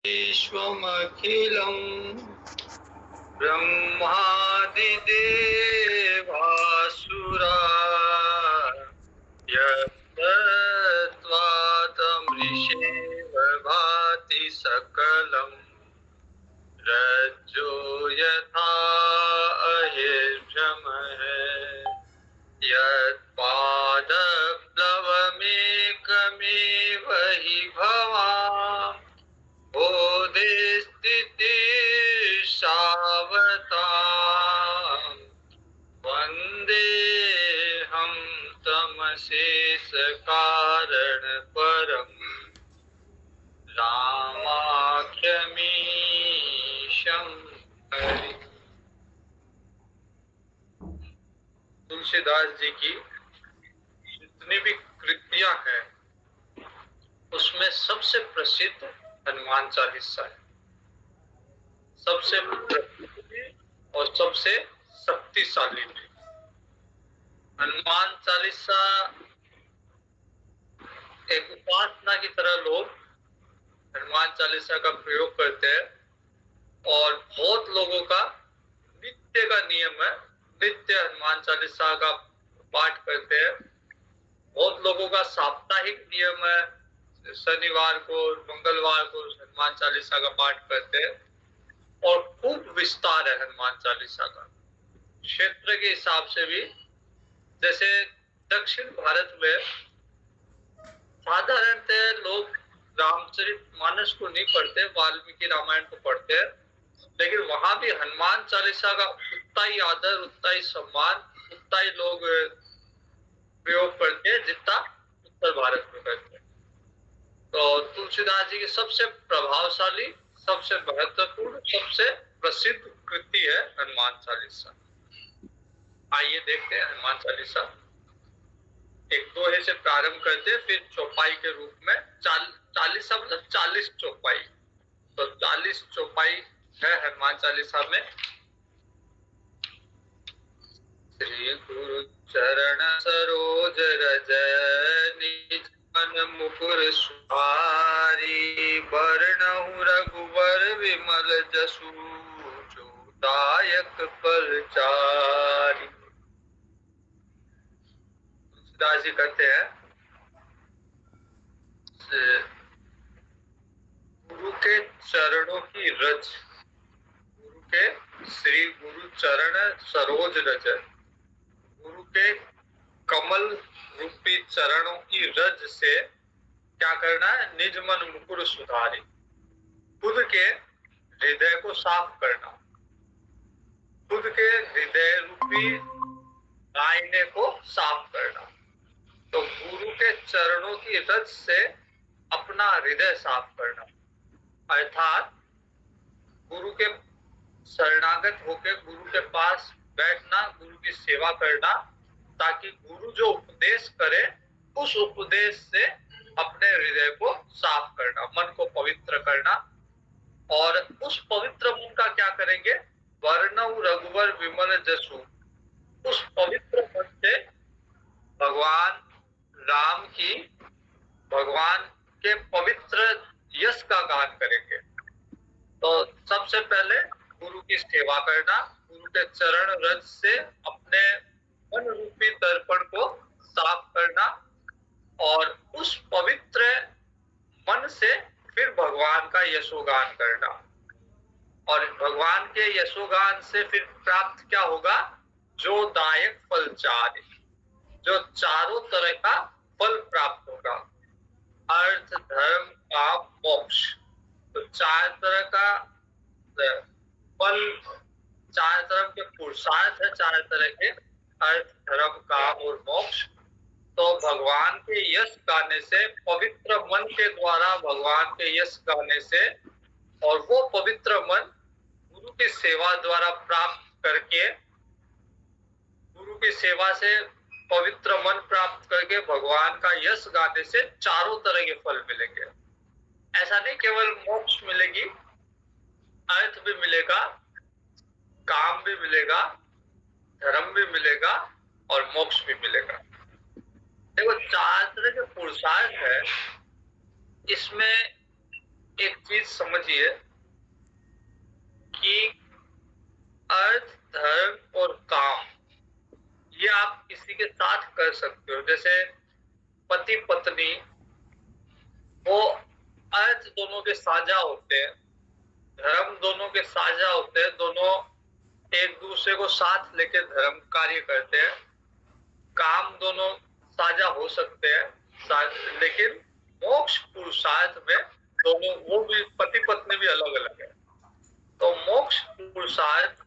विश्वमखिलं ब्रह्मादिदेवासुरा यत्तत्त्वातमृषेव भाति सकलं रज्जो यथा अहिर्भ्रमः यत्पादप्लवमेकमेव हि भवान् बोधे स्थितिर्षावताम् वन्देऽहं तमशेषकारणपरम् रामाख्यमीशं हरिम्। तुलसीदास जी की जितनी भी कृतियां हैं उसमें सबसे प्रसिद्ध हनुमान चालीसा है। सबसे प्रसिद्ध भी और सबसे शक्तिशाली भी। हनुमान चालीसा एक उपासना की तरह लोग हनुमान चालीसा का प्रयोग करते हैं और बहुत लोगों का नित्य का नियम है, नित्य हनुमान चालीसा का पाठ करते हैं। बहुत लोगों का साप्ताहिक नियम है, शनिवार को मंगलवार को हनुमान चालीसा का पाठ करते हैं और खूब विस्तार है हनुमान चालीसा का क्षेत्र के हिसाब से भी। जैसे दक्षिण भारत में साधारणतः लोग रामचरितमानस को नहीं पढ़ते, वाल्मीकि रामायण को पढ़ते हैं, लेकिन वहां भी हनुमान चालीसा का उतना ही आदर, उतना ही सम्मान, उतना ही लोग प्रयोग करते हैं जितना उत्तर भारत में करते हैं। तो तुलसीदास जी की सबसे प्रभावशाली, सबसे महत्वपूर्ण, सबसे प्रसिद्ध कृति है हनुमान चालीसा। आइए देखते हैं हनुमान चालीसा। एक दोहे से प्रारंभ करते हैं, फिर चौपाई के रूप में चालीसा मतलब 40 चौपाई। तो 40 चौपाई है हनुमान चालीसा में। श्री गुरु चरण सरोज रज निज मन मुकुर सुधारी बरनहु रघुवर विमल जसु जो दायक फलचारी। तुलसीदास जी कहते हैं गुरु के चरणों की रज, गुरु के श्री गुरु चरण सरोज रज, गुरु के कमल रूपी चरणों की रज से क्या करना है? निज मन मुकुर सुधारी, खुद के हृदय को साफ करना, खुद के हृदय रूपी आईने को साफ करना। तो गुरु के चरणों की रज से अपना हृदय साफ करना, अर्थात गुरु के शरणागत होकर गुरु के पास बैठना, गुरु की सेवा करना, ताकि गुरु जो उपदेश करे उस उपदेश से अपने हृदय को साफ करना, मन को पवित्र करना। और उस पवित्र मन का क्या करेंगे? वर्णव रघुवर विमल जसु, उस पवित्र मन से भगवान राम की, भगवान के पवित्र यश का गान करेंगे। तो सबसे पहले गुरु की सेवा करना, गुरु के चरण रज से अपने मन रूपी दर्पण को साफ करना और उस पवित्र मन से फिर भगवान का यशोगान करना। और भगवान के यशोगान से फिर प्राप्त क्या होगा? जो दायक फलचारी, जो चारों तरह का फल प्राप्त होगा, अर्थ धर्म काम मोक्ष। तो चार तरह का फल, चार तरह के पुरुषार्थ है, चार तरह के अर्थ धर्म काम और मोक्ष। तो भगवान के यश गाने से, पवित्र मन के द्वारा भगवान के यश गाने से, और वो पवित्र मन गुरु की सेवा द्वारा प्राप्त करके, गुरु की सेवा से पवित्र मन प्राप्त करके भगवान का यश गाने से चारों तरह के फल मिलेंगे। ऐसा नहीं केवल मोक्ष मिलेगी, अर्थ भी मिलेगा, काम भी मिलेगा, धर्म भी मिलेगा और मोक्ष भी मिलेगा। देखो, चार तरह के पुरुषार्थ है, इसमें एक चीज समझिए कि अर्थ, धर्म और काम ये आप किसी के साथ कर सकते हो। जैसे पति पत्नी, वो अर्थ दोनों के साझा होते हैं, धर्म दोनों के साझा होते हैं, दोनों एक दूसरे को साथ लेके धर्म कार्य करते हैं। काम दोनों साझा हो सकते हैं, लेकिन मोक्ष पुरुषार्थ में दोनों, वो भी पति पत्नी भी अलग अलग है। तो मोक्ष पुरुषार्थ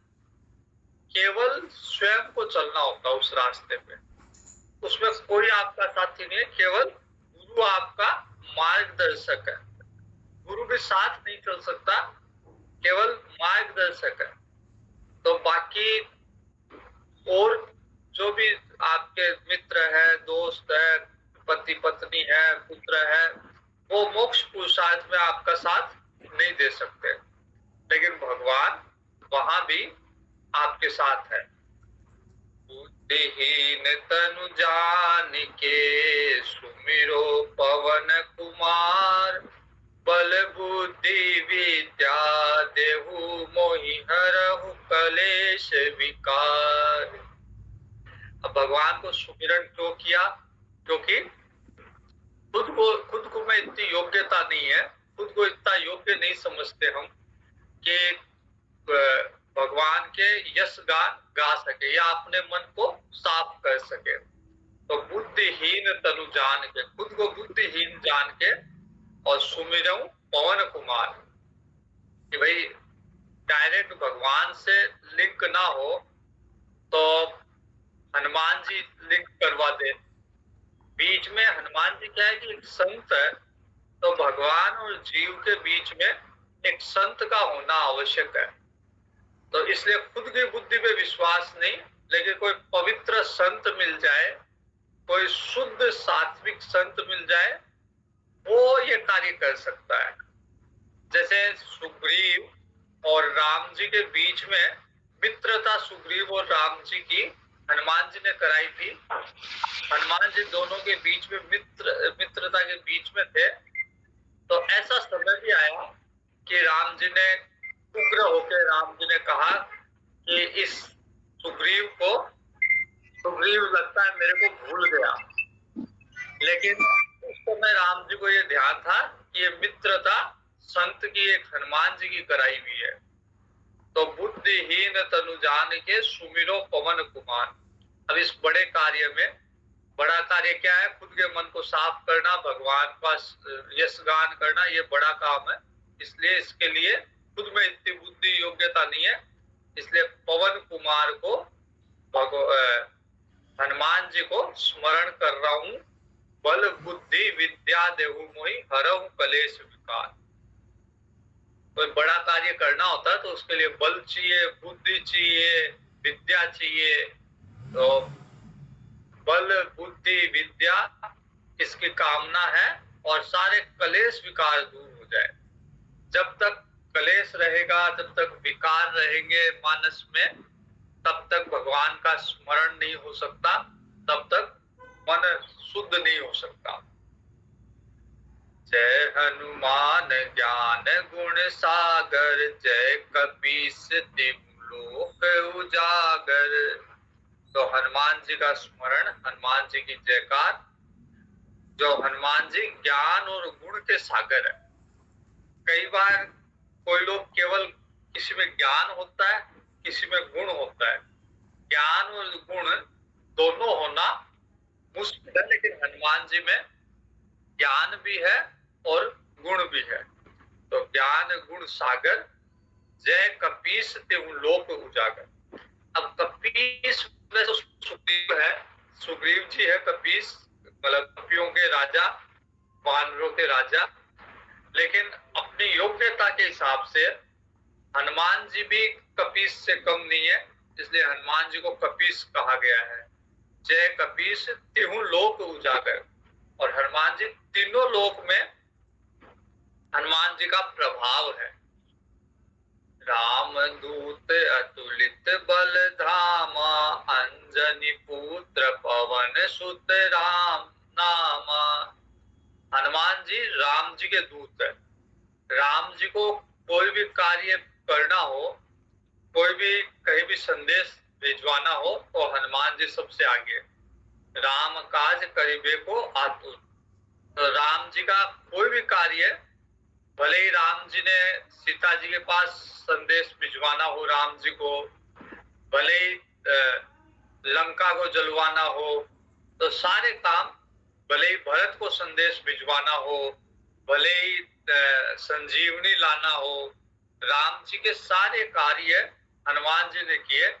केवल स्वयं को चलना होता है उस रास्ते पे, उसमें कोई आपका साथी नहीं है, केवल गुरु आपका मार्गदर्शक है। गुरु भी साथ नहीं चल सकता, केवल मार्गदर्शक है। तो बाकी और जो भी आपके मित्र है, दोस्त है, पति पत्नी है, पुत्र है, वो मोक्ष पुरुषार्थ में आपका साथ नहीं दे सकते, लेकिन भगवान वहां भी आपके साथ है। बुद्धिहीन तनु जानिके सुमिरो पवन कुमार, बल बुद्धि विद्या देहु मोहि हरहु कलेश विकार। अब भगवान को सुमिरन क्यों किया? क्योंकि खुद को में इतनी योग्यता नहीं है, खुद को इतना योग्य नहीं समझते हम कि भगवान के यश गान गा सके या अपने मन को साफ कर सके। तो बुद्धिहीन तनु जान के, खुद को बुद्धिहीन जान के और सुमिरऊं पवन कुमार, कि भाई डायरेक्ट भगवान से लिंक ना हो तो हनुमान जी लिंक करवा दे। बीच में हनुमान जी क्या है कि एक संत है, तो भगवान और जीव के बीच में एक संत का होना आवश्यक है। तो इसलिए खुद की बुद्धि पे विश्वास नहीं, लेकिन कोई पवित्र संत मिल जाए, कोई शुद्ध सात्विक संत मिल जाए, वो ये कार्य कर सकता है। जैसे सुग्रीव और राम जी के बीच में मित्रता सुग्रीव और राम जी की हनुमान जी ने कराई थी। हनुमान जी दोनों के बीच में मित्रता के बीच में थे। तो ऐसा समय भी आया कि राम जी ने उग्र होकर राम जी ने कहा कि इस सुग्रीव लगता है मेरे को भूल गया। लेकिन उस समय राम जी को ये ध्यान था कि ये मित्रता संत की एक हनुमान जी की कराई हुई है। तो बुद्धिहीन तनु जान के सुमिरो पवन कुमार। अब इस बड़े कार्य में, बड़ा कार्य क्या है? खुद के मन को साफ करना, भगवान का यश गान करना, ये बड़ा काम है। इसलिए इसके लिए खुद में इतनी बुद्धि योग्यता नहीं है, इसलिए पवन कुमार को हनुमान जी को स्मरण कर रहा हूं। बल बुद्धि विद्या देहु मोहि हरहु कलेश विकार। कोई बड़ा कार्य करना होता है तो उसके लिए बल चाहिए, बुद्धि चाहिए, विद्या चाहिए। तो बल बुद्धि विद्या इसकी कामना है, और सारे कलेश विकार दूर हो जाए। जब तक कलेश रहेगा, जब तक विकार रहेंगे मानस में, तब तक भगवान का स्मरण नहीं हो सकता, तब तक मन शुद्ध नहीं हो सकता। जय हनुमान ज्ञान गुण सागर, जय कपीस तिहु लोक उजागर। तो हनुमान जी का स्मरण, हनुमान जी की जयकार। जो हनुमान जी ज्ञान और गुण के सागर है। कई बार कोई लोग केवल किसी में ज्ञान होता है, किसी में गुण होता है। ज्ञान और गुण दोनों होना मुश्किल है, लेकिन हनुमान जी में ज्ञान भी है और गुण भी है। तो ज्ञान गुण सागर, जय कपीस तिहु लोक उजागर। अब कपीस में तो सुग्रीव है, सुग्रीव जी है कपीस, मतलब कपियों के राजा, वानरों के राजा। लेकिन अपनी योग्यता के हिसाब से हनुमान जी भी कपीस से कम नहीं है, इसलिए हनुमान जी को कपीस कहा गया है। जय कपीस तिहु लोक उजागर। और हनुमान जी तीनों लोक में, हनुमान जी का प्रभाव है। राम दूत अतुलित बल धामा, अंजनी पुत्र पवन सुत राम नामा। हनुमान जी राम जी के दूत है। राम जी को कोई भी कार्य करना हो, कोई भी कहीं भी संदेश भिजवाना हो, तो हनुमान जी सबसे आगे। राम काज करिबे को आतुर। तो राम जी का कोई भी कार्य, भले ही राम जी ने सीता जी के पास संदेश भिजवाना हो राम जी को, भले ही लंका को जलवाना हो, तो सारे काम, भले ही भरत को संदेश भिजवाना हो, भले ही संजीवनी लाना हो, राम जी के सारे कार्य हनुमान जी ने किए।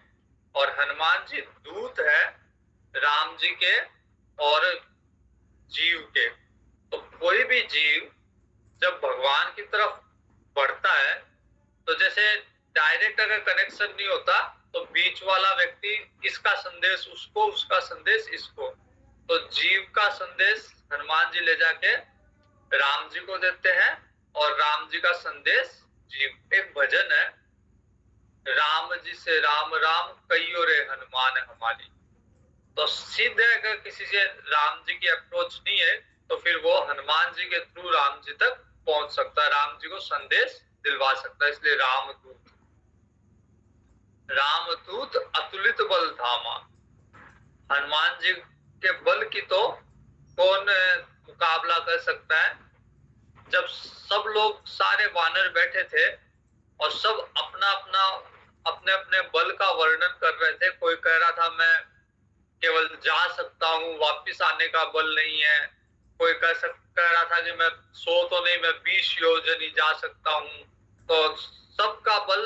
और हनुमान जी दूत है राम जी के और जीव के। तो कोई भी जीव जब भगवान की तरफ बढ़ता है, तो जैसे डायरेक्ट अगर कनेक्शन नहीं होता, तो बीच वाला व्यक्ति इसका संदेश उसको, उसका संदेश इसको, तो जीव का संदेश हनुमान जी ले जाके राम जी को देते हैं, और राम जी का संदेश जीव। एक भजन है, राम जी से राम राम कइयो रे हनुमान हमारी। तो सिद्ध है अगर किसी से राम जी की अप्रोच नहीं है, तो फिर वो हनुमान जी के थ्रू राम जी तक पहुंच सकता है, राम जी को संदेश दिलवा सकता है। इसलिए रामदूत अतुलित बल धामा। हनुमान जी के बल की तो कौन मुकाबला कर सकता है। जब सब लोग, सारे वानर बैठे थे और सब अपना अपना, अपने अपने बल का वर्णन कर रहे थे। कोई कह रहा था मैं केवल जा सकता हूँ, वापिस आने का बल नहीं है। कोई कह रहा था कि मैं 100 तो नहीं, मैं 20 योजन ही जा सकता हूँ। तो सबका बल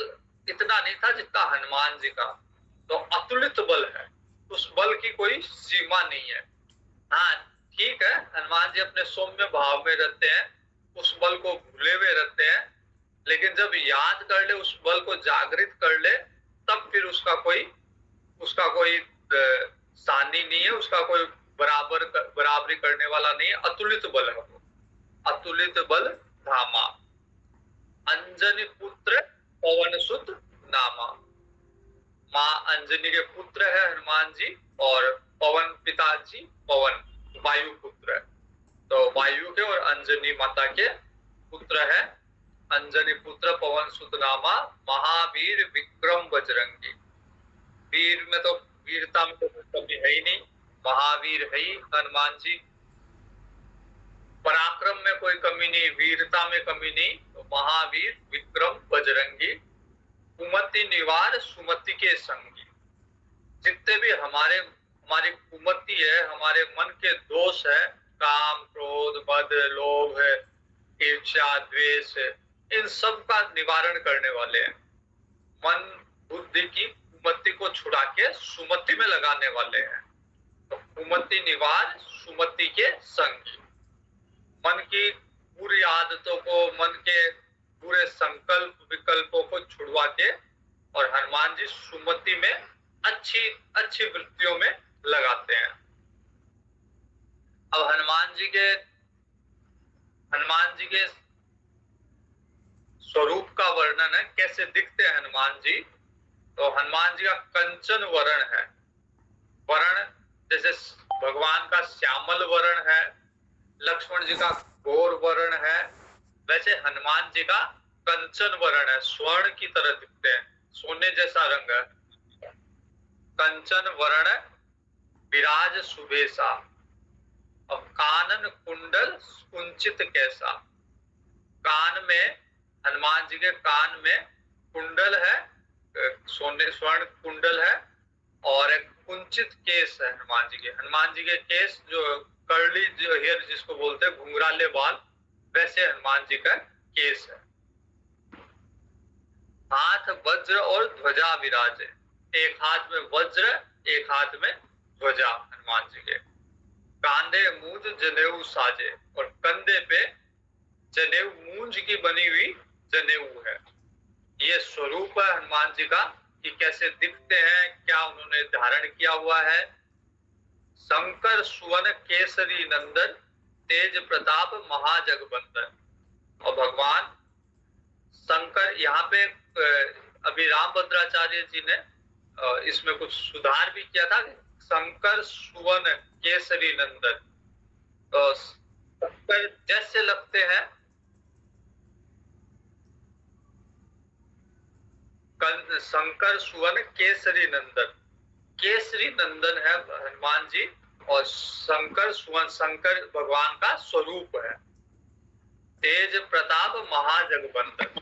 इतना नहीं था जितना हनुमान जी का। तो अतुलित बल है, उस बल की कोई सीमा नहीं है। हाँ ठीक है, हनुमान जी अपने सौम्य भाव में रहते हैं, उस बल को भूले हुए रहते हैं, लेकिन जब याद कर ले, उस बल को जागृत कर ले, तब फिर उसका कोई सानी नहीं है, उसका कोई बराबरी करने वाला नहीं है। अतुलित बल है वो, अतुलित बल धामा। अंजनी पुत्र पवन सुत नामा। माँ अंजनी के पुत्र है हनुमान जी, और पवन पिताजी पवन वायु पुत्र है। तो वायु के और अंजनी माता के पुत्र है। अंजनी पुत्र पवन सुत नामा, महावीर विक्रम बजरंगी। वीर में तो, वीरता में तो कोई कमी है ही नहीं, महावीर है ही हनुमान जी। पराक्रम में कोई कमी नहीं, वीरता में कमी नहीं, तो महावीर विक्रम बजरंगी। कुमति निवार सुमति के संगी। जितने भी हमारी कुमति है, हमारे मन के दोष है, काम क्रोध मद लोभ है, ईर्ष्या द्वेष है, इन सब का निवारण करने वाले हैं। मन बुद्धि की कुमति को छुड़ा के सुमति में लगाने वाले हैं। तो कुमति निवार सुमति के संगी। मन की पूरी आदतों को, मन के पूरे संकल्प विकल्पों को छुड़वा के, और हनुमान जी सुमति में अच्छी अच्छी वृत्तियों में लगाते हैं। अब हनुमान जी के स्वरूप का वर्णन है, कैसे दिखते हैं हनुमान जी। तो हनुमान जी का कंचन वर्ण है। वर्ण जैसे भगवान का श्यामल वर्ण है, लक्ष्मण जी का घोर वर्ण है, वैसे हनुमान जी का कंचन वर्ण है, स्वर्ण की तरह दिखते हैं, सोने जैसा रंग है। कंचन वर्ण विराज सुबेसा। अब कानन कुंडल कुंचित कैसा। कान में, हनुमान जी के कान में कुंडल है, सोने स्वर्ण कुंडल है, और एक कुंचित केस है हनुमान जी के। हनुमान जी के केस जो कर्ली जो हेयर जिसको बोलते हैं, घुंघराले बाल, वैसे हनुमान जी का केस है। हाथ वज्र और ध्वजा विराजे। एक हाथ में वज्र, एक हाथ में ध्वजा हनुमान जी के। कांधे मूंज जनेऊ साजे, और कंधे पे जनेऊ, मूंज की बनी हुई जनेऊ है। ये स्वरूप है हनुमान जी का, कि कैसे दिखते हैं, क्या उन्होंने धारण किया हुआ है। शंकर सुवन केसरी नंदन, तेज प्रताप महाजगबंदन। और भगवान शंकर, यहाँ पे अभी रामभद्राचार्य जी ने इसमें कुछ सुधार भी किया था। शंकर सुवन केसरी नंदन, तो शंकर जैसे लगते हैं शंकर सुवन केसरी नंदन, केसरी नंदन है हनुमान जी, और शंकर सुवन, शंकर भगवान का स्वरूप है। तेज प्रताप महाजगबंदन,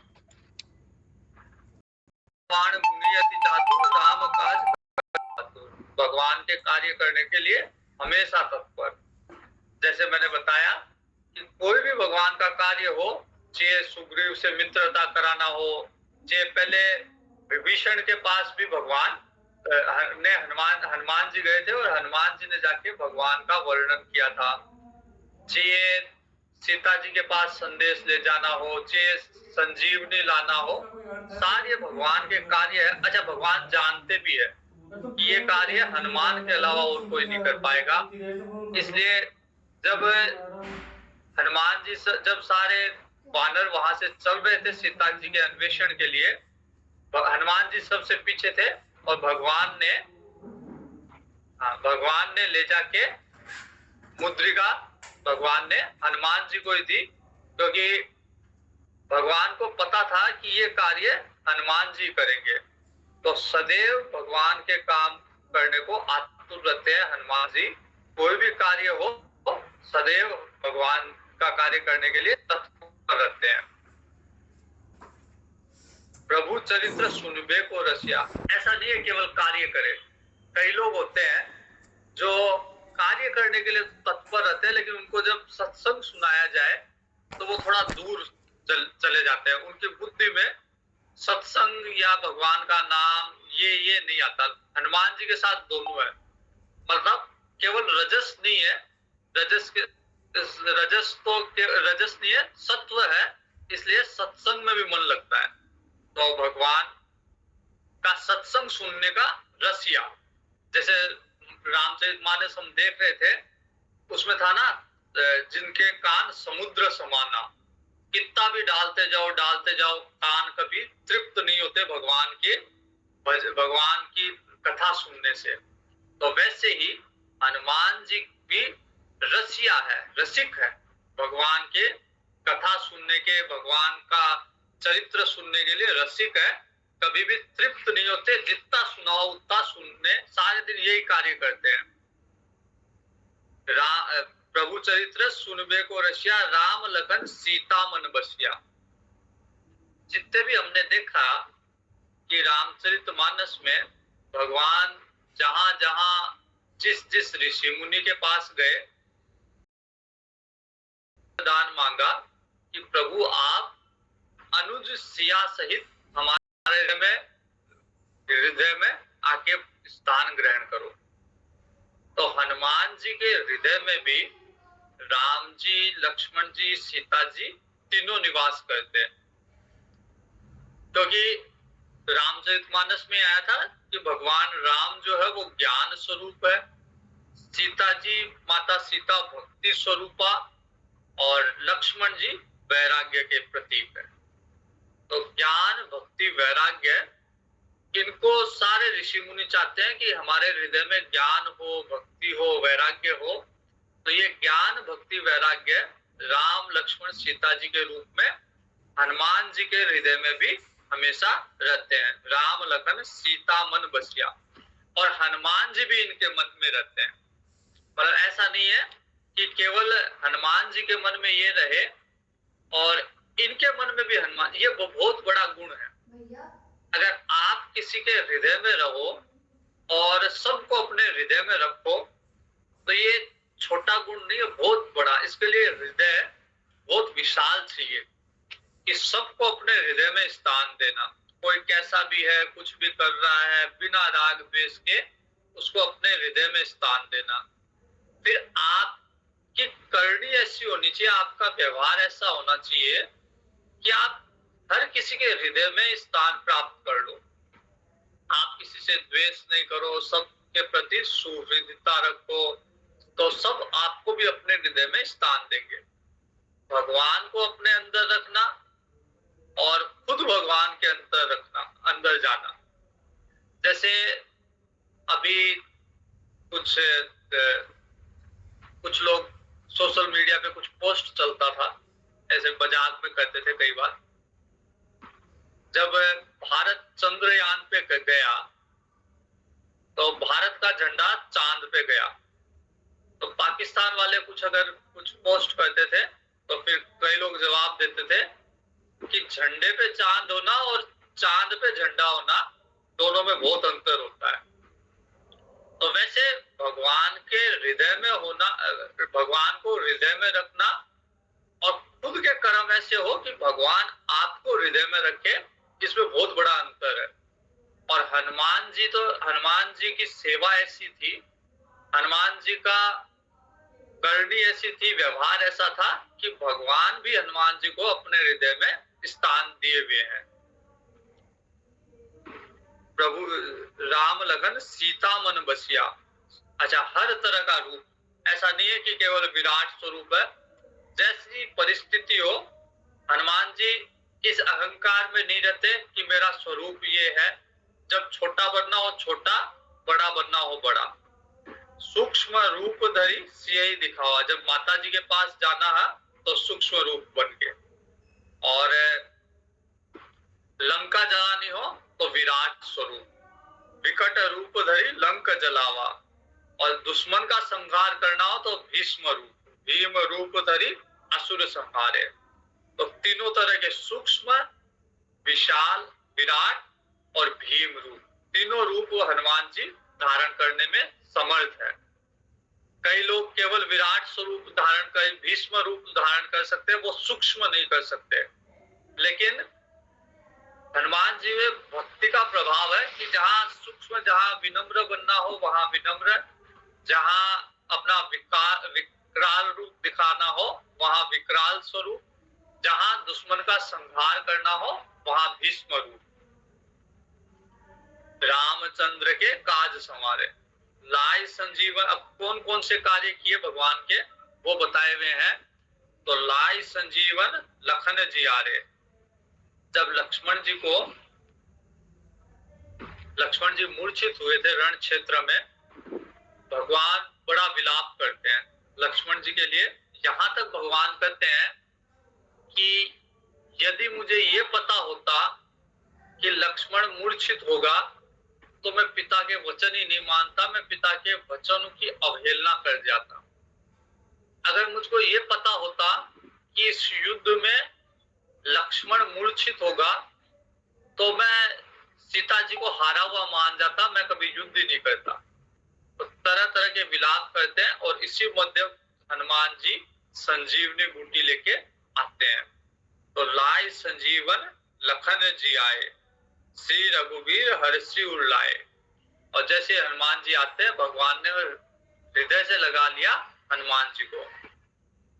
मुनि चातुर राम काज चातुर, भगवान के कार्य करने के लिए हमेशा तत्पर। जैसे मैंने बताया कि कोई भी भगवान का कार्य हो, चाहे सुग्रीव से मित्रता कराना हो, चाहे पहले विभीषण के पास भी भगवान ने हनुमान जी गए थे और हनुमान जी ने जाके भगवान का वर्णन किया था। चाहे सीता जी के पास संदेश ले जाना हो, चाहे संजीवनी लाना हो, सारे भगवान के कार्य है। अच्छा, भगवान जानते भी है कि ये कार्य हनुमान के अलावा और कोई नहीं कर पाएगा। इसलिए जब हनुमान जी जब सारे वानर वहां से चल रहे थे सीता जी के अन्वेषण के लिए, हनुमान जी सबसे पीछे थे और भगवान ने ले जाके मुद्रिका भगवान ने हनुमान जी को ही दी, क्योंकि भगवान को पता था कि ये कार्य हनुमान जी करेंगे। तो सदैव भगवान के काम करने को आतुर रहते हैं हनुमान जी। कोई भी कार्य हो तो सदैव भगवान का कार्य करने के लिए तत्पर रहते हैं। प्रभु चरित्र सुनबे को रसिया, ऐसा नहीं है केवल कार्य करे। कई लोग होते हैं जो कार्य करने के लिए तत्पर रहते हैं, लेकिन उनको जब सत्संग सुनाया जाए तो वो थोड़ा दूर चले जाते हैं। उनकी बुद्धि में सत्संग या भगवान का नाम ये नहीं आता। हनुमान जी के साथ दोनों है, मतलब केवल रजस नहीं है, रजस नहीं है, सत्व है, इसलिए सत्संग में भी मन लगता है। तो भगवान का सत्संग सुनने का रसिया, जैसे रामचरितमानस हम देख रहे थे, उसमें था ना, जिनके कान समुद्र समाना, कितना भी डालते जाओ कान कभी तृप्त नहीं होते भगवान की कथा सुनने से। तो वैसे ही हनुमान जी भी रसिया है, रसिक है, भगवान के कथा सुनने के, भगवान का चरित्र सुनने के लिए रसिक है। कभी भी तृप्त नहीं होते, जितना सुनाओ उतना सुनने, सारे दिन यही कार्य करते हैं। प्रभु चरित्र सुनबे को रसिया, राम लखन सीता मन बसिया। जितने भी हमने देखा कि रामचरितमानस में भगवान जहां जहां जिस ऋषि मुनि के पास गए, दान मांगा कि प्रभु आप अनुज सिया सहित हमारे हृदय में आके स्थान ग्रहण करो। तो हनुमान जी के हृदय में भी राम जी, लक्ष्मण जी, सीता जी तीनों निवास करते हैं। क्योंकि रामचरितमानस में आया था कि भगवान राम जो है वो ज्ञान स्वरूप है, सीता जी, माता सीता भक्ति स्वरूपा, और लक्ष्मण जी वैराग्य के प्रतीक है। तो ज्ञान, भक्ति, वैराग्य, इनको सारे ऋषि मुनि चाहते हैं कि हमारे हृदय में ज्ञान हो, भक्ति हो, वैराग्य हो। तो ये ज्ञान, भक्ति, वैराग्य राम, लक्ष्मण, सीता जी के रूप में हनुमान जी के हृदय में भी हमेशा रहते हैं। राम लखन सीता मन बसिया, और हनुमान जी भी इनके मन में रहते हैं। पर ऐसा नहीं है कि केवल हनुमान जी के मन में ये रहे और इनके मन में भी हनुमान, ये बहुत बड़ा गुण है। अगर आप किसी के हृदय में रहो और सबको अपने हृदय में रखो, तो ये छोटा गुण नहीं है, बहुत बड़ा। इसके लिए हृदय बहुत विशाल चाहिए कि सबको अपने हृदय में स्थान देना। कोई कैसा भी है, कुछ भी कर रहा है, बिना राग द्वेष के उसको अपने हृदय में स्थान देना। फिर आपकी करनी ऐसी होनी चाहिए, आपका व्यवहार ऐसा होना चाहिए कि आप हर किसी के हृदय में स्थान प्राप्त कर लो। आप किसी से द्वेष नहीं करो, सबके प्रति सुहृदता रखो, तो सब आपको भी अपने हृदय में स्थान देंगे। भगवान को अपने अंदर रखना और खुद भगवान के अंदर रखना, अंदर जाना। जैसे अभी कुछ लोग सोशल मीडिया पे कुछ पोस्ट चलता था, ऐसे मजाक में करते थे कई बार, जब भारत चंद्रयान पे गया तो भारत का झंडा चांद पे गया, तो पाकिस्तान वाले कुछ अगर कुछ पोस्ट करते थे तो फिर कई लोग जवाब देते थे कि झंडे पे चांद होना और चांद पे झंडा होना दोनों में बहुत अंतर होता है। तो वैसे भगवान के हृदय में होना, भगवान को हृदय में रखना और खुद के कर्म ऐसे हो कि भगवान आपको हृदय में रखे, इसमें बहुत बड़ा अंतर है। और हनुमान जी की सेवा ऐसी थी, हनुमान जी का करनी ऐसी थी, व्यवहार ऐसा था कि भगवान भी हनुमान जी को अपने हृदय में स्थान दिए हुए हैं। प्रभु राम लखन सीता मन बसिया। अच्छा, हर तरह का रूप, ऐसा नहीं है कि केवल विराट स्वरूप है। जैसी परिस्थिति हो, हनुमान जी इस अहंकार में नहीं रहते कि मेरा स्वरूप ये है। जब छोटा बनना हो छोटा, बड़ा बनना हो बड़ा। सूक्ष्म रूप धरी सियहि दिखावा। जब माता जी के पास जाना है तो सूक्ष्म रूप बन के, और लंका जलानी हो तो विराट स्वरूप। विकट रूप धरी लंक जलावा। और दुश्मन का संहार करना हो तो भीष्म रूप। भीम रूप धरी असुर संहारे। तो तीनों तरह के सूक्ष्म, विशाल, विराट और भीम रूप, तीनों रूप हनुमान जी धारण करने में समर्थ है। कई लोग केवल विराट स्वरूप धारण कर, भीष्म रूप धारण कर सकते हैं, वो सूक्ष्म नहीं कर सकते। लेकिन हनुमान जी में भक्ति का प्रभाव है कि जहाँ सूक्ष्म, जहाँ विनम्र बनना हो वहां विनम्र, जहाँ अपना विकराल रूप दिखाना हो वहां विकराल स्वरूप, जहां दुश्मन का संहार करना हो वहां भीष्म रूप। रामचंद्र के काज संवारे, लाय संजीवन। अब कौन कौन से कार्य किए भगवान के वो बताए हुए हैं। तो लाय संजीवन लखन जियारे। जब लक्ष्मण जी मूर्छित हुए थे रण क्षेत्र में, भगवान बड़ा विलाप करते हैं लक्ष्मण जी के लिए। यहां तक भगवान कहते हैं कि यदि मुझे ये पता होता कि लक्ष्मण मूर्छित होगा तो मैं पिता के वचन ही नहीं मानता, मैं पिता के वचनों की अवहेलना कर जाता। अगर मुझको ये पता होता कि इस युद्ध में लक्ष्मण मूर्छित होगा तो मैं सीता जी को हारा हुआ मान जाता, मैं कभी युद्ध ही नहीं करता। तो तरह तरह के विलाप करते हैं और इसी मध्य हनुमान जी संजीवनी बूटी लेके आते हैं। तो लाय संजीवन लखन जी आए, श्री रघुवीर हर्षि उल्लाए। और जैसे हनुमान जी आते हैं, भगवान ने हृदय से लगा लिया हनुमान जी को।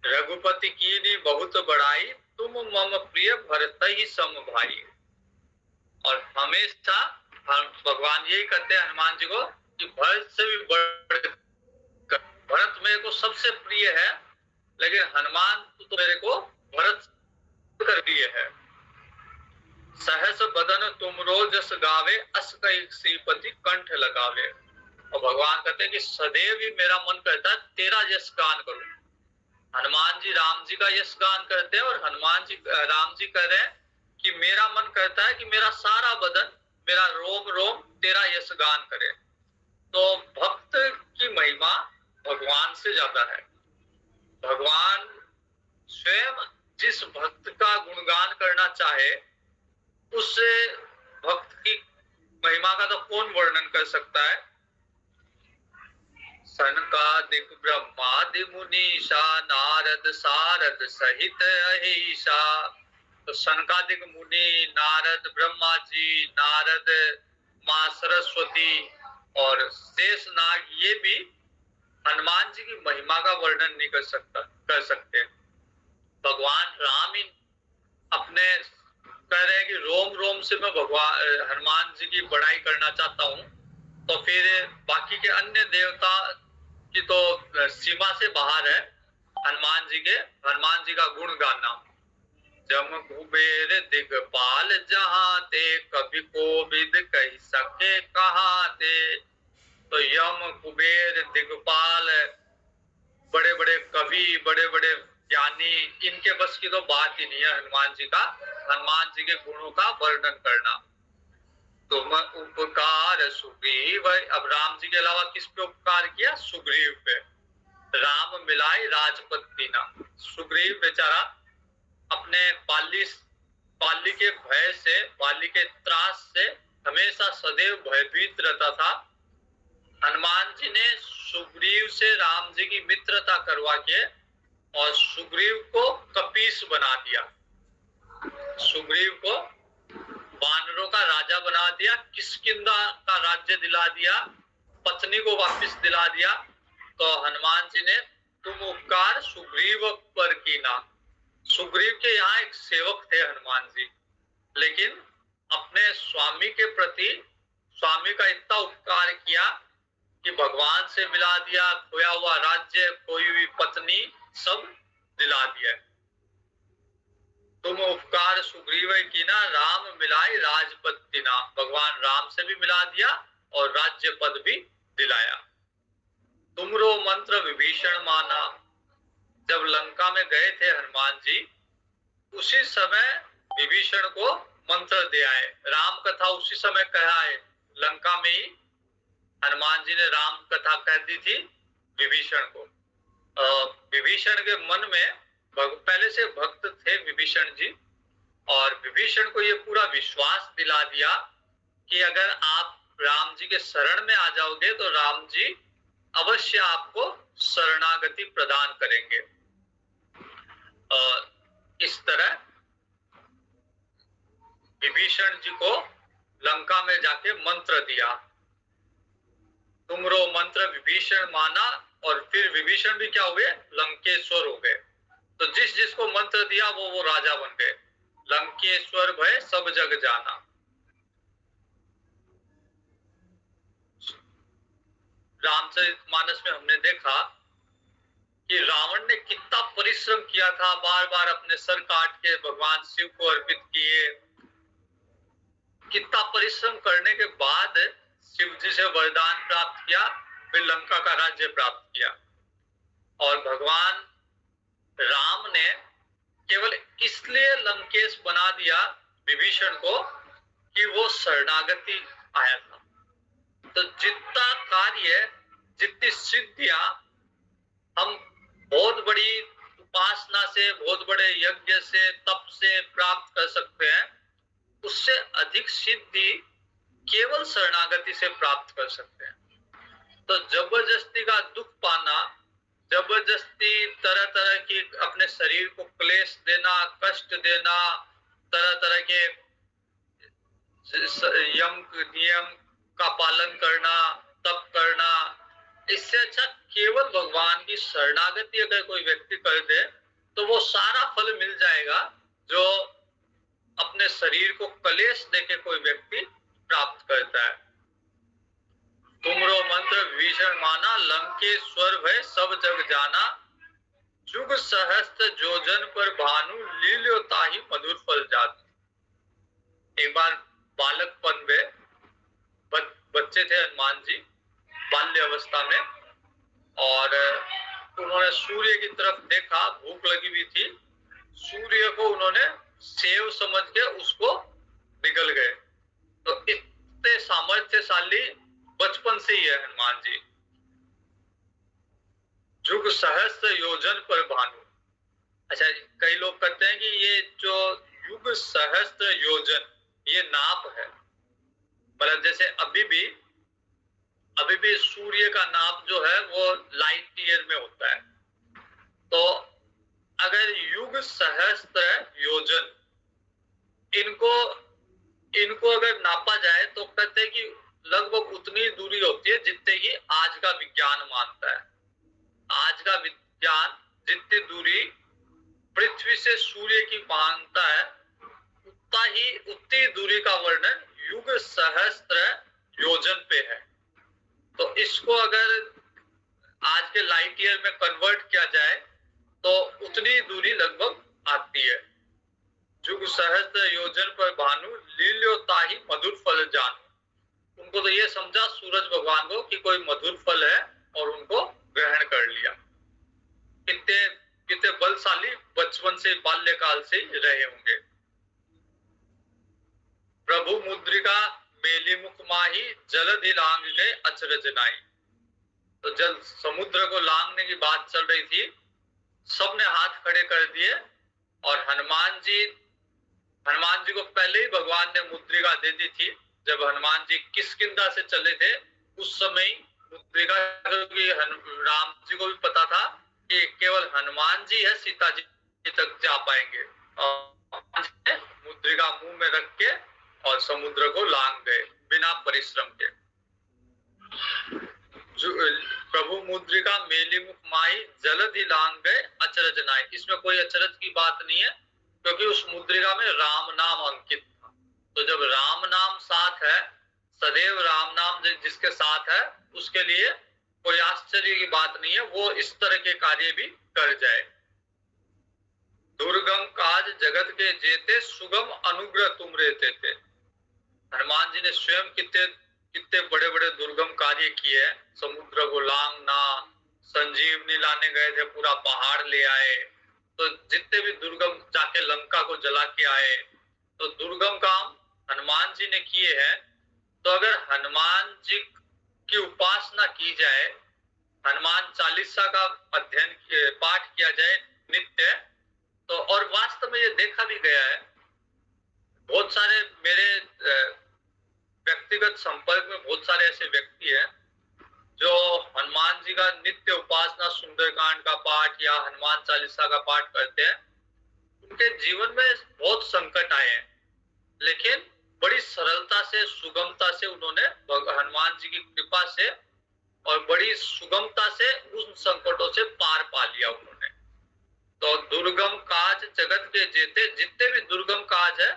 रघुपति कीनी बहुत बड़ाई, तुम मम प्रिय भरत ही सम भाई। और हमेशा भगवान यही कहते हैं हनुमान जी को कि भरत से भी बढ़, भरत मेरे को सबसे प्रिय है, लेकिन हनुमान तो मेरे को भरत कर दिए है। सहस बदन तुमरो जस गावे, अस कई श्रीपति कंठ लगावे। और भगवान कहते हैं कि सदैव ही मेरा मन करता है तेरा यश गान करूं। हनुमान जी राम जी का यश गान करते हैं और हनुमान जी राम जी कह रहे हैं कि मेरा मन करता है कि मेरा सारा बदन, मेरा रोम रोम तेरा यश गान करे। तो भक्त की महिमा भगवान से ज्यादा है। भगवान स्वयं जिस भक्त का गुणगान करना चाहे, उससे भक्त की महिमा का तो कौन वर्णन कर सकता है। सनकादिक ब्रह्मादि मुनीषा, नारद सारद सहित अहिषा। तो सनकादिक मुनि, नारद ब्रह्मा जी, नारद माँ सरस्वती और शेष नाग, ये भी हनुमान जी की महिमा का वर्णन नहीं कर सकते। भगवान राम ही अपने कह रहे हैं कि रोम रोम से मैं भगवान हनुमान जी की बड़ाई करना चाहता हूँ। तो फिर बाकी के अन्य देवता की तो सीमा से बाहर है हनुमान जी का गुण गाना। जम कुबेर दिगपाल जहाँ ते, कभी कोविद कह सके कहाँ ते। तो यम कुबेर दिगपाल, बड़े बड़े कवि, बड़े बड़े यानी इनके बस की तो बात ही नहीं है हनुमान जी का, हनुमान जी के गुणों का वर्णन करना। तुम उपकार सुग्रीव, अब राम जी के अलावा किस पे उपकार किया? सुग्रीव पे। राम मिलाए राजपद दीना, सुग्रीव बेचारा अपने बाली के भय से, बाली के त्रास से हमेशा सदैव भयभीत रहता था। हनुमान जी ने सुग्रीव से राम जी की मित्रता करवा के और सुग्रीव को कपीस बना दिया, सुग्रीव को वानरों का राजा बना दिया, किष्किंधा का राज्य दिला दिया, पत्नी को वापस दिला दिया। तो हनुमान जी ने तुम उपकार सुग्रीव पर कीना। सुग्रीव के यहाँ एक सेवक थे हनुमान जी, लेकिन अपने स्वामी के प्रति स्वामी का इतना उपकार किया कि भगवान से मिला दिया, खोया हुआ राज्य, खोई हुई पत्नी सब दिला दिया। तुम उपकार सुग्रीव कीना, राम मिलाए राजपद दीना, भगवान राम से भी मिला दिया और राज्य पद भी दिलाया। तुमरो मंत्र विभीषण माना, जब लंका में गए थे हनुमान जी, उसी समय विभीषण को मंत्र दिया है। राम कथा उसी समय कहा है, लंका में ही हनुमान जी ने राम कथा कह दी थी विभीषण को। विभीषण के मन में पहले से भक्त थे विभीषण जी, और विभीषण को ये पूरा विश्वास दिला दिया कि अगर आप राम जी के शरण में आ जाओगे तो राम जी अवश्य आपको शरणागति प्रदान करेंगे। इस तरह विभीषण जी को लंका में जाके मंत्र दिया, तुमरो मंत्र विभीषण माना, और फिर विभीषण भी क्या हुए? लंकेश्वर हो गए। तो जिस जिसको मंत्र दिया वो राजा बन गए। लंकेश्वर भय सब जग जाना। रामचरितमानस में हमने देखा कि रावण ने कितना परिश्रम किया था, बार बार अपने सर काट के भगवान शिव को अर्पित किए। कितना परिश्रम करने के बाद शिव जी से वरदान प्राप्त किया, फिर लंका का राज्य प्राप्त किया। और भगवान राम ने केवल इसलिए लंकेश बना दिया विभीषण को कि वो शरणागति आया था। तो जितना कार्य, जितनी सिद्धियां हम बहुत बड़ी उपासना से, बहुत बड़े यज्ञ से, तप से प्राप्त कर सकते हैं, उससे अधिक सिद्धि केवल शरणागति से प्राप्त कर सकते हैं। तो जबरदस्ती का दुख पाना, जबरदस्ती तरह तरह की अपने शरीर को क्लेश देना, कष्ट देना, तरह तरह के यम नियम का पालन करना, तप करना, इससे अच्छा केवल भगवान की शरणागति अगर कोई व्यक्ति कर दे तो वो सारा फल मिल जाएगा जो अपने शरीर को कलेश देके कोई व्यक्ति प्राप्त करता है। तुमरो मंत्र विभीषण माना, लंकेश्वर भय सब जग जाना, जुग सहस्त्र जोजन पर भानु, लील्यो ताहि मधुर फल जात। एक बार बालकपन में बच्चे थे हनुमान जी, बाल्य अवस्था में, और उन्होंने सूर्य की तरफ देखा, भूख लगी हुई थी, सूर्य को उन्होंने सेव समझ के उसको निगल गए। तो इतने सामर्थ्यशाली बचपन से ही है हनुमान जी। जुग सहस्त्र योजन पर भानु। अच्छा, कई लोग कहते हैं कि ये जो युग सहस्त्र योजन ये नाप है, मतलब जैसे अभी भी सूर्य का नाप जो है वो लाइट ईयर में होता है। तो अगर युग सहस्त्र योजन इनको अगर नापा जाए तो कहते हैं कि लगभग उतनी दूरी होती है जितने की आज का विज्ञान मानता है। आज का विज्ञान जितनी दूरी पृथ्वी से सूर्य की मानता है, उतनी दूरी का वर्णन युग सहस्त्र योजन पे है। तो इसको अगर आज के लाइट ईयर में कन्वर्ट किया जाए तो उतनी दूरी लगभग आती है। जुग सहस्त्र योजन पर भानु, लील्यो ताहि मधुर फल जानु। उनको तो ये समझा सूरज भगवान को कि कोई मधुर फल है और उनको ग्रहण कर लिया। कितने कितने बलशाली बचपन से बाल्यकाल से ही रहे होंगे। प्रभु मुद्रिका मेली मुख माही जलधि लांग गए अचरज नाई। तो जब समुद्र को लांगने की बात चल रही थी, सबने हाथ खड़े कर दिए और हनुमान जी को पहले ही भगवान ने मुद्रिका दे दी थी। जब हनुमान जी किष्किंधा से चले थे उस समय मुद्रिका, राम जी को भी पता था कि केवल हनुमान जी है सीता जी तक जा पाएंगे, और मुद्रिका मुंह में रख के और समुद्र को लांग गए बिना परिश्रम के। प्रभु मुद्रिका मेली मुख माही जलधि लांग गए अचरज नाई। इसमें कोई अचरज की बात नहीं है, क्योंकि उस मुद्रिका में राम नाम अंकित था। तो जब राम नाम साथ है, सदैव राम नाम जिसके साथ है, उसके लिए कोई आश्चर्य की बात नहीं है, वो इस तरह के कार्य भी कर जाए। दुर्गम काज जगत के जेते सुगम अनुग्रह तुम रहते थे। हनुमान जी ने स्वयं कितने कितने बड़े बड़े दुर्गम कार्य किए हैं। समुद्र को लांगना, संजीवनी लाने गए थे, पूरा पहाड़ ले आए। तो जितने भी दुर्गम, जाके लंका को जला के आए, तो दुर्गम काम हनुमान जी ने किए हैं। तो अगर हनुमान जी की उपासना की जाए, हनुमान चालीसा का अध्ययन पाठ किया जाए नित्य, तो और वास्तव में ये देखा भी गया है, बहुत सारे मेरे व्यक्तिगत संपर्क में बहुत सारे ऐसे व्यक्ति हैं जो हनुमान जी का नित्य उपासना, सुंदरकांड का पाठ या हनुमान चालीसा का पाठ करते हैं। उनके जीवन में बहुत संकट आए हैं, लेकिन बड़ी सरलता से, सुगमता से उन्होंने हनुमान जी की कृपा से और बड़ी सुगमता से उन संकटों से पार पा लिया उन्होंने। तो दुर्गम काज जगत के जेते, जितने भी दुर्गम काज है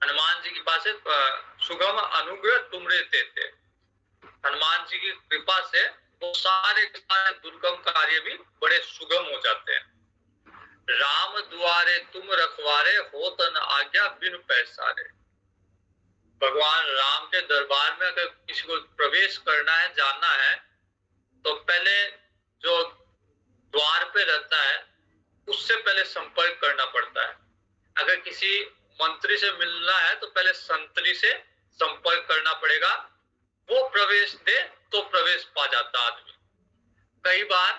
हनुमान जी की पास सुगम अनुग्रह तुम रहते थे। हनुमान जी की कृपा से वो सारे दुर्गम कार्य भी बड़े सुगम हो जाते हैं। राम द्वारे तुम रखवारे हो तन आज्ञा बिन पैसारे। भगवान राम के दरबार में अगर किसी को प्रवेश करना है, जाना है, तो पहले जो द्वार पे रहता है उससे पहले संपर्क करना पड़ता है। अगर किसी मंत्री से मिलना है तो पहले संतरी से संपर्क करना पड़ेगा, वो प्रवेश दे तो प्रवेश पा जाता आदमी। कई बार,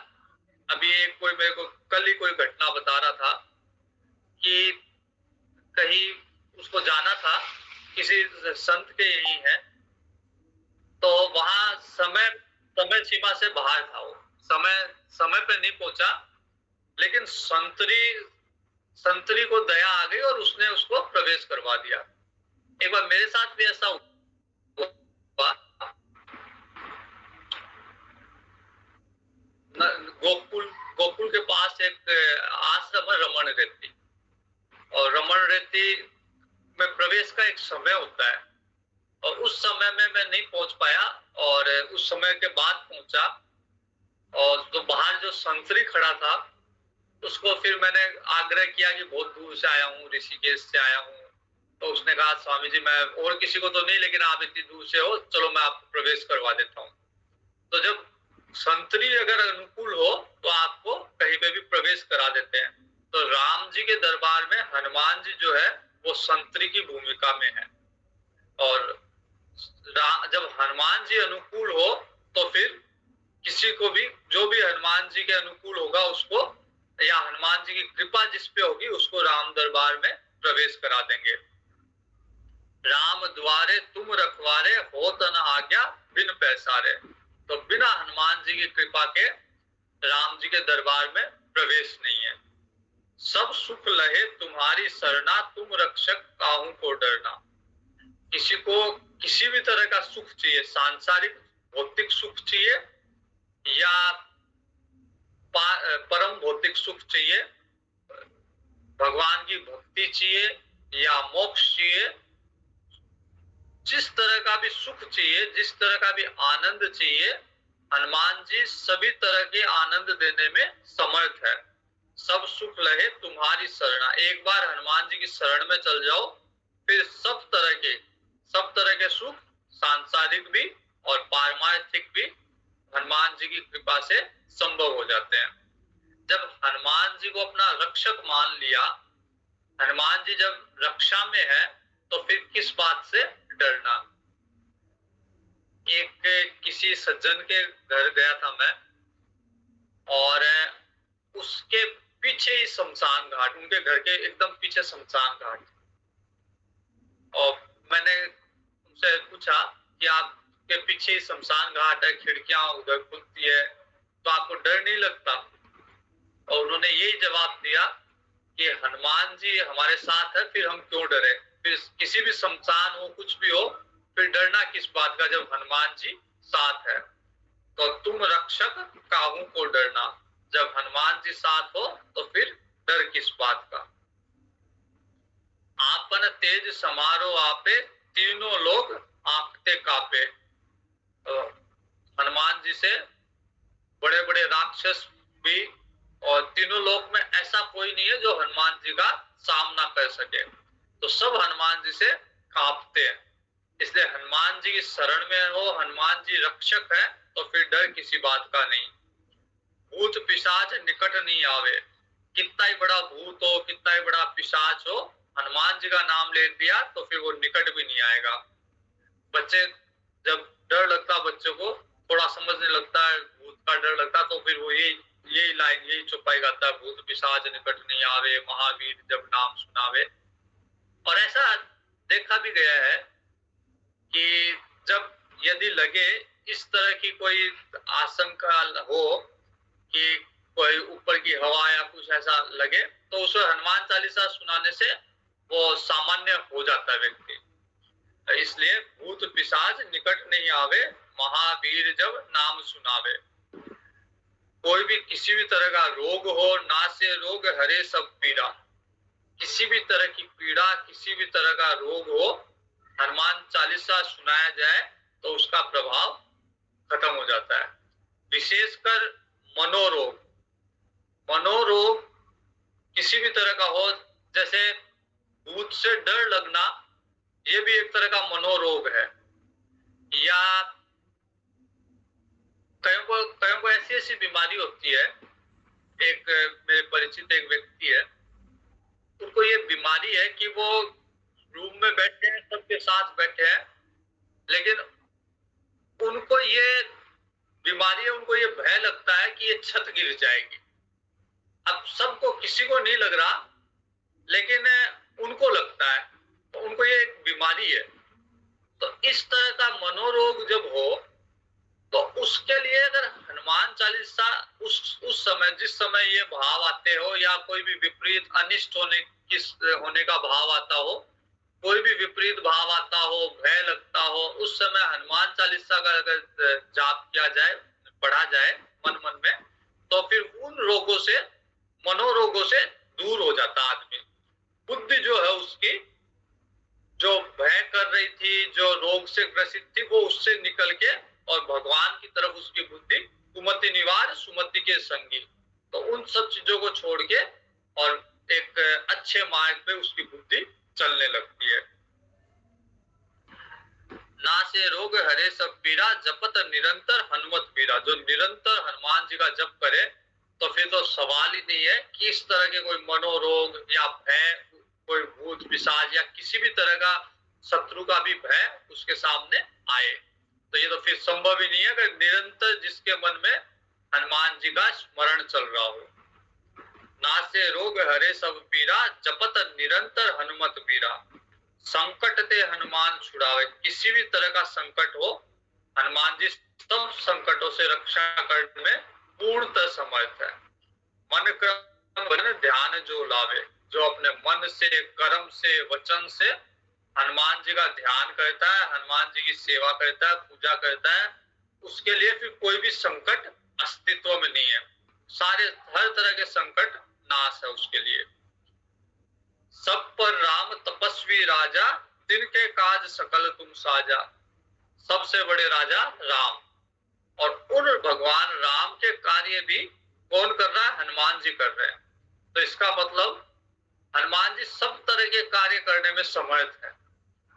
अभी एक कोई मेरे को कल ही कोई घटना बता रहा था कि कहीं उसको जाना था, किसी संत के यही है, तो वहां समय सीमा से बाहर था, वो समय पे नहीं पहुंचा, लेकिन संतरी को दया आ गई और उसने उसको प्रवेश करवा दिया। एक बार मेरे साथ भी ऐसा हुआ। गोकुल के पास एक आश्रम है रमण रेती, और रमण रेती में प्रवेश का एक समय होता है, और उस समय में मैं नहीं पहुंच पाया, और उस समय के बाद पहुंचा। और तो बाहर जो संतरी खड़ा था, उसको फिर मैंने आग्रह किया कि बहुत दूर से आया हूँ, ऋषिकेश से आया हूँ। तो उसने कहा, स्वामी जी मैं और किसी को तो नहीं, लेकिन आप इतनी दूर से हो, चलो मैं आपको प्रवेश करवा देता हूँ। तो जब संतरी अगर अनुकूल हो तो आपको कहीं पे भी प्रवेश करा देते हैं। तो राम जी के दरबार में हनुमान जी जो है वो संतरी की भूमिका में है, और जब हनुमान जी अनुकूल हो तो फिर किसी को भी, जो भी हनुमान जी के अनुकूल होगा उसको, या हनुमान जी की कृपा जिस पे होगी उसको राम दरबार में प्रवेश करा देंगे। राम द्वारे तुम रखवारे हो तन आज्ञा बिन पैसारे। तो बिना हनुमान जी की कृपा के राम जी के दरबार में प्रवेश नहीं है। सब सुख लहे तुम्हारी सरना, तुम रक्षक काहू को डरना। किसी को किसी भी तरह का सुख चाहिए, सांसारिक भौतिक सुख चाहिए या परम भौतिक सुख चाहिए, भगवान की भक्ति चाहिए या मोक्ष चाहिए, जिस तरह का भी सुख चाहिए, जिस तरह का भी आनंद चाहिए, हनुमान जी सभी तरह के आनंद देने में समर्थ है। सब सुख लहे तुम्हारी शरणा। एक बार हनुमान जी की शरण में चल जाओ, फिर सब तरह के सुख, सांसारिक भी और पारमार्थिक भी, हनुमान जी की कृपा से संभव हो जाते हैं। जब हनुमान जी को अपना रक्षक मान लिया, हनुमान जी जब रक्षा में है, तो फिर किस बात से डरना। एक किसी सज्जन के घर गया था मैं, और उसके पीछे ही शमशान घाट, उनके घर के एकदम पीछे शमशान घाट। और मैंने उनसे पूछा कि आपके पीछे ही शमशान घाट है, खिड़कियां उधर खुलती है, तो आपको डर नहीं लगता? और उन्होंने यही जवाब दिया कि हनुमान जी हमारे साथ है, फिर हम क्यों डरे। फिर किसी भी शमशान हो, कुछ भी हो, फिर डरना किस बात का जब हनुमान जी साथ है। तो तुम रक्षक काहू को डरना, जब हनुमान जी साथ हो तो फिर डर किस बात का। आपन तेज समारो आपे, तीनों लोग आंकते कापे। तो हनुमान जी से बड़े बड़े राक्षस भी, और तीनों लोक में ऐसा कोई नहीं है जो हनुमान जी का सामना कर सके। तो सब हनुमान जी से कांपते हैं। इसलिए हनुमान जी की शरण में हो, हनुमान जी रक्षक है, तो फिर डर किसी बात का नहीं। भूत पिशाच निकट नहीं आवे, कितना ही बड़ा भूत हो, कितना ही बड़ा पिशाच हो, हनुमान जी का नाम ले दिया तो फिर वो निकट भी नहीं आएगा। बच्चे जब डर लगता, बच्चों को थोड़ा समझने लगता है, भूत का डर लगता, तो फिर वो यही लाइन, यही चौपाई गाता है, भूत पिशाच निकट नहीं आवे, महावीर जब नाम सुनावे। और ऐसा देखा भी गया है कि जब यदि लगे इस तरह की कोई आशंका हो कि कोई ऊपर की हवा या कुछ ऐसा लगे, तो उसे हनुमान चालीसा सुनाने से वो सामान्य हो जाता है व्यक्ति। इसलिए भूत पिशाच निकट नहीं आवे, महावीर जब नाम सुनावे। कोई भी किसी भी तरह का रोग हो, नासे रोग हरे सब पीड़ा। किसी भी तरह की पीड़ा, किसी भी तरह का रोग हो, हनुमान चालीसा सुनाया जाए तो उसका प्रभाव खत्म हो जाता है। विशेषकर मनोरोग, मनोरोग किसी भी तरह का हो, जैसे भूत से डर लगना, ये भी एक तरह का मनोरोग है। या कईयों को ऐसी ऐसी बीमारी होती है। एक मेरे परिचित एक व्यक्ति है, उनको ये बीमारी है कि वो रूम में बैठे हैं, सबके साथ बैठे हैं, लेकिन उनको ये बीमारी है, उनको ये भय लगता है कि ये छत गिर जाएगी। अब सबको, किसी को नहीं लग रहा, लेकिन उनको लगता है, तो उनको ये एक बीमारी है। तो इस तरह का मनोरोग जब हो, तो उसके लिए अगर हनुमान चालीसा उस समय, जिस समय ये भाव आते हो, या कोई भी विपरीत अनिष्ट होने का भाव आता हो, कोई भी विपरीत भाव आता हो, भय लगता हो, उस समय हनुमान चालीसा का अगर जाप किया जाए, पढ़ा जाए मन मन में, तो फिर उन रोगों से, मनोरोगों से दूर हो जाता आदमी। बुद्धि जो है उसकी, जो भय कर रही थी, जो रोग से ग्रसित थी, वो उससे निकल के और भगवान की तरफ उसकी बुद्धि, कुमति निवार सुमति के संगी, तो उन सब चीजों को छोड़ के और एक अच्छे मार्ग पे उसकी बुद्धि चलने लगती है। ना से रोग हरे सब पीड़ा, जपत निरंतर हनुमत पीड़ा। जो निरंतर हनुमान जी का जप करे, तो फिर तो सवाल ही नहीं है कि इस तरह के कोई मनोरोग या भय, कोई भूत पिशाच या किसी भी तरह का शत्रु का भी भय उसके सामने आए। तो ये तो फिर संभव ही नहीं है कि निरंतर जिसके मन में हनुमान जी का स्मरण चल रहा हो। नासे रोग हरे सब पीड़ा, जपत निरंतर हनुमत पीड़ा। संकट ते हनुमान छुड़ावे, किसी भी तरह का संकट हो, हनुमान जी सब संकटों से रक्षा करने में पूर्णतः समर्थ है। मन क्रम ध्यान जो लावे, जो अपने मन से, कर्म से, वचन से हनुमान जी का ध्यान करता है, हनुमान जी की सेवा करता है, पूजा करता है, उसके लिए फिर कोई भी संकट अस्तित्व में नहीं है। सारे, हर तरह के संकट नाश है उसके लिए। सब पर राम तपस्वी राजा, तिनके काज सकल तुम साजा। सबसे बड़े राजा राम, और उन भगवान राम के कार्य भी कौन कर रहा है? हनुमान जी कर रहे हैं। तो इसका मतलब हनुमान जी सब तरह के कार्य करने में समर्थ है।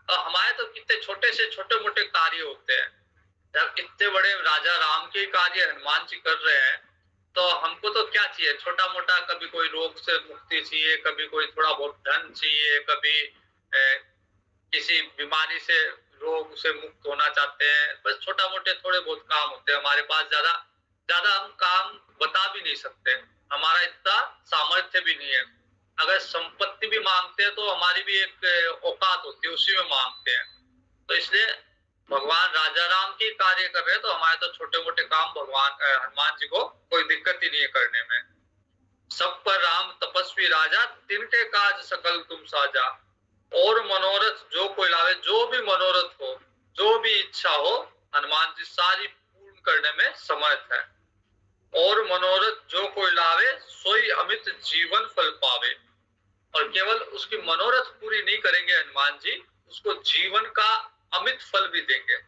और हमारे तो कितने छोटे से छोटे मोटे कार्य होते हैं, जब इतने बड़े राजा राम के कार्य हनुमान जी कर रहे हैं, तो हमको तो क्या चाहिए, छोटा मोटा, कभी कोई रोग से मुक्ति चाहिए, कभी कोई थोड़ा बहुत धन चाहिए, कभी किसी बीमारी से, रोग से मुक्त होना चाहते हैं, बस छोटा मोटे थोड़े बहुत काम होते हैं हमारे पास। ज्यादा ज्यादा हम काम बता भी नहीं सकते, हमारा इतना सामर्थ्य भी नहीं है। अगर संपत्ति भी मांगते हैं तो हमारी भी एक औकात होती है, उसी में मांगते हैं। तो इसलिए भगवान राजा राम के कार्य कर रहे हैं, तो हमारे तो छोटे मोटे काम भगवान हनुमान जी को कोई दिक्कत ही नहीं है करने में। सब पर राम तपस्वी राजा, तिनके काज सकल तुम साजा। और मनोरथ जो कोई लावे, जो भी मनोरथ हो, जो भी इच्छा हो, हनुमान जी सारी पूर्ण करने में समर्थ है। और मनोरथ जो कोई लावे, सोई अमित जीवन फल पावे। और केवल उसकी मनोरथ पूरी नहीं करेंगे हनुमान जी, उसको जीवन का अमित फल भी देंगे।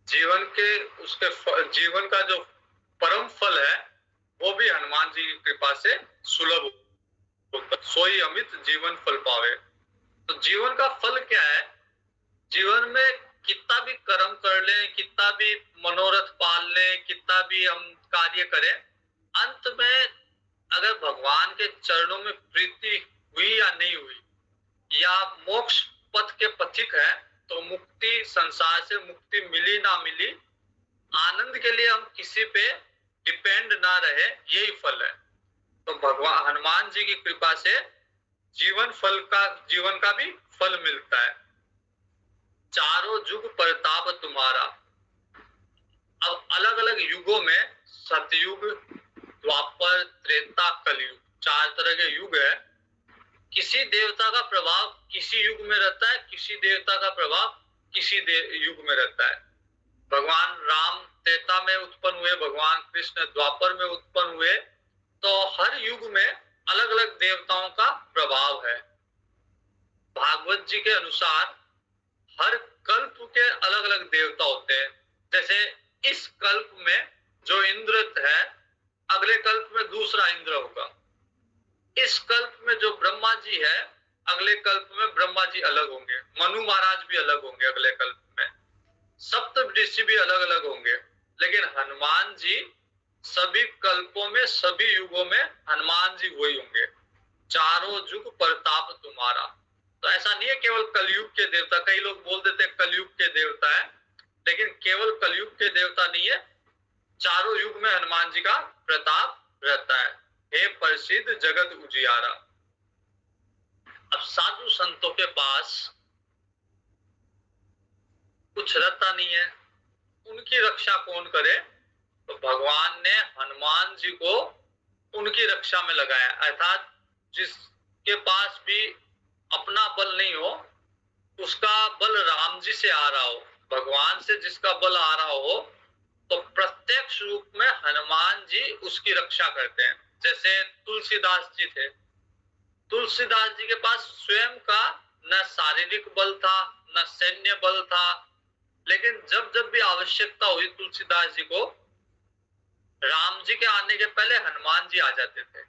जीवन के उसके जीवन का जो परम फल है, वो भी हनुमान जी की कृपा से सुलभ होता। सोई अमित जीवन फल पावे। तो जीवन का फल क्या है? जीवन में कितना भी कर्म कर लें, कितना भी मनोरथ पाल लें, कितना भी हम कार्य करें, अंत में अगर भगवान के चरणों में प्रीति हुई या नहीं हुई, या मोक्ष पथ के पथिक है, तो मुक्ति, संसार से मुक्ति मिली ना मिली, आनंद के लिए हम किसी पे डिपेंड ना रहे, यही फल है। तो भगवान हनुमान जी की कृपा से जीवन का भी फल मिलता है। चारों युग प्रताप तुम्हारा। अब अलग अलग युगों में, सतयुग, द्वापर, त्रेता, कलयुग, 4 तरह के युग है। किसी देवता का प्रभाव किसी युग में रहता है, किसी देवता का प्रभाव किसी युग में रहता है। भगवान राम त्रेता में उत्पन्न हुए, भगवान कृष्ण द्वापर में उत्पन्न हुए, तो हर युग में अलग अलग देवताओं का प्रभाव है। भागवत जी के अनुसार हर कल्प के अलग अलग देवता होते हैं। जैसे इस कल्प में जो इंद्र है, अगले कल्प में दूसरा इंद्र होगा। इस कल्प में जो ब्रह्मा जी है, अगले कल्प में ब्रह्मा जी अलग होंगे। मनु महाराज भी अलग होंगे अगले कल्प में। सप्त ऋषि भी अलग अलग होंगे। लेकिन हनुमान जी सभी कल्पों में, सभी युगों में हनुमान जी वही होंगे। चारों युग प्रताप तुम्हारा। तो ऐसा नहीं है केवल कलयुग के देवता। कई लोग बोल देते हैं कलयुग के देवता है, लेकिन केवल कलयुग के देवता नहीं है, चारों युग में हनुमान जी का प्रताप रहता है। हे प्रसिद्ध जगत उजियारा। अब साधु संतों के पास कुछ रहता नहीं है, उनकी रक्षा कौन करे? तो भगवान ने हनुमान जी को उनकी रक्षा में लगाया। अर्थात जिसके पास भी अपना बल नहीं हो, उसका बल राम जी से आ रहा हो, भगवान से जिसका बल आ रहा हो, तो प्रत्यक्ष रूप में हनुमान जी उसकी रक्षा करते हैं। जैसे तुलसीदास जी थे। तुलसीदास जी के पास स्वयं का न शारीरिक बल था, न सैन्य बल था, लेकिन जब जब भी आवश्यकता हुई तुलसीदास जी को, राम जी के आने के पहले हनुमान जी आ जाते थे।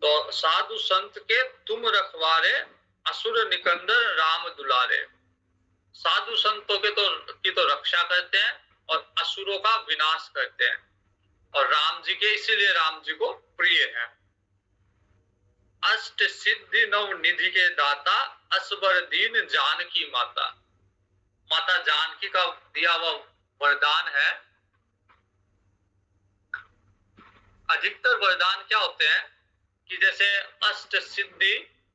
तो साधु संत के तुम रखवारे, असुर निकंदन राम दुलारे। साधु संतों के की तो रक्षा करते हैं और असुरों का विनाश करते हैं, और राम जी के इसीलिए राम जी को प्रिय है। अष्ट सिद्धि नव निधि के दाता, असबर दीन जानकी माता। माता जानकी का दिया हुआ वरदान है। अधिकतर वरदान क्या होते हैं कि जैसे अष्ट सिद्धि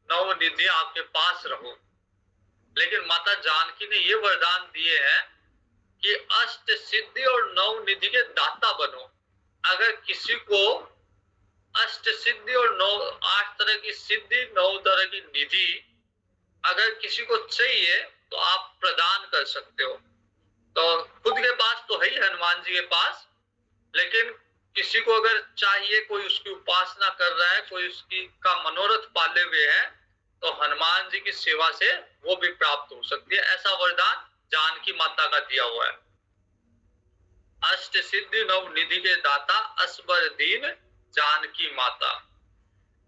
नव निधि आपके पास रहो, लेकिन माता जानकी ने ये वरदान दिए हैं कि अष्ट सिद्धि और नव निधि के दाता बनो। अगर किसी को अष्ट सिद्धि और नौ 8 तरह की सिद्धि 9 तरह की निधि अगर किसी को चाहिए तो आप प्रदान कर सकते हो। तो खुद के पास तो है ही हनुमान जी के पास, लेकिन किसी को अगर चाहिए, कोई उसकी उपासना कर रहा है, कोई उसकी का मनोरथ पाले हुए है, तो हनुमान जी की सेवा से वो भी प्राप्त हो सकती है। ऐसा वरदान जानकी माता का दिया हुआ है। अष्ट सिद्धि नव निधि के दाता, असबर दीन जानकी माता।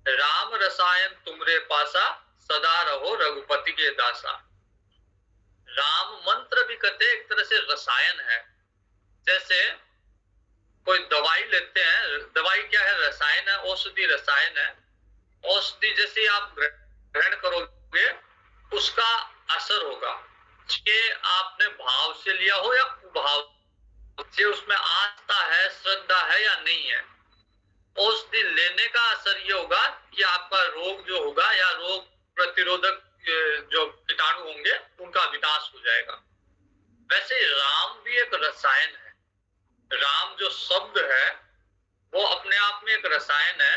राम रसायन तुमरे पासा, सदा रहो रघुपति के दासा। राम मंत्र भी कहते एक तरह से रसायन है। जैसे कोई दवाई लेते हैं, दवाई क्या है? रसायन है, औषधि रसायन है। औषधि जैसे आप ग्रहण करोगे उसका असर होगा, चाहे आपने भाव से लिया हो या कुभाव से, उसमें आस्था है, श्रद्धा है या नहीं है। औषधि लेने का असर ये होगा कि आपका रोग जो होगा या रोग प्रतिरोधक जो कीटाणु होंगे उनका विनाश हो जाएगा। वैसे राम भी एक रसायन है। राम जो शब्द है वो अपने आप में एक रसायन है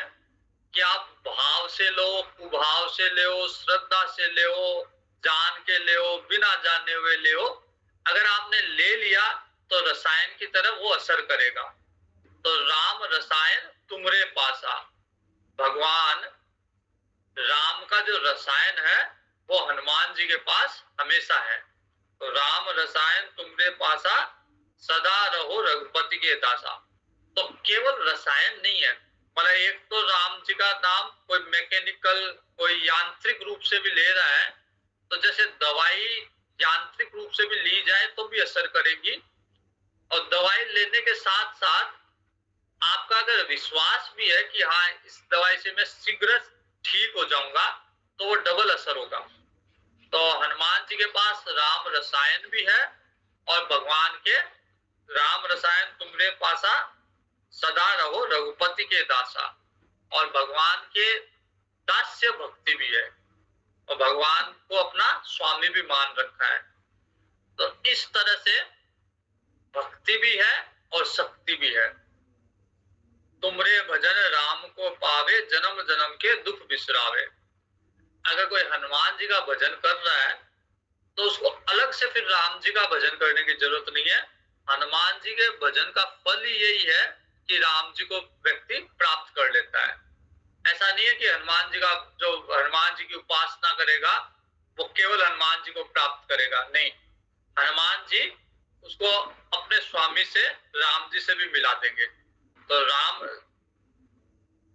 कि आप भाव से लो, कुभाव से लो, श्रद्धा से लो, जान के लो, बिना जाने हुए लो, अगर आपने ले लिया तो रसायन की तरह वो असर करेगा। तो राम रसायन तुमरे पासा, भगवान राम का जो रसायन है वो हनुमान जी के पास हमेशा है। तो राम रसायन तुमरे पासा, सदा रहो रघुपति के दासा। तो केवल रसायन नहीं है, मतलब एक तो राम जी का नाम कोई मैकेनिकल, कोई यांत्रिक रूप से भी ले रहा है, तो जैसे दवाई यांत्रिक रूप से भी ली जाए तो भी असर करेगी, और दवाई लेने के साथ साथ आपका अगर विश्वास भी है कि हाँ इस दवाई से मैं शीघ्र ठीक हो जाऊंगा, तो वो डबल असर होगा। तो हनुमान जी के पास राम रसायन भी है, और भगवान के राम रसायन तुमरे पासा, सदा रहो रघुपति के दासा, और भगवान के दास्य भक्ति भी है, और भगवान को अपना स्वामी भी मान रखा है। तो इस तरह से भक्ति भी है और शक्ति भी है। तुमरे भजन राम को पावे, जन्म जन्म के दुख बिसरावे। अगर कोई हनुमान जी का भजन कर रहा है तो उसको अलग से फिर राम जी का भजन करने की जरूरत नहीं है। हनुमान जी के भजन का फल ही यही है कि राम जी को व्यक्ति प्राप्त कर लेता है। ऐसा नहीं है कि हनुमान जी का जो हनुमान जी की उपासना करेगा वो केवल हनुमान जी को प्राप्त करेगा, नहीं, हनुमान जी उसको अपने स्वामी से, राम जी से भी मिला देंगे। तो राम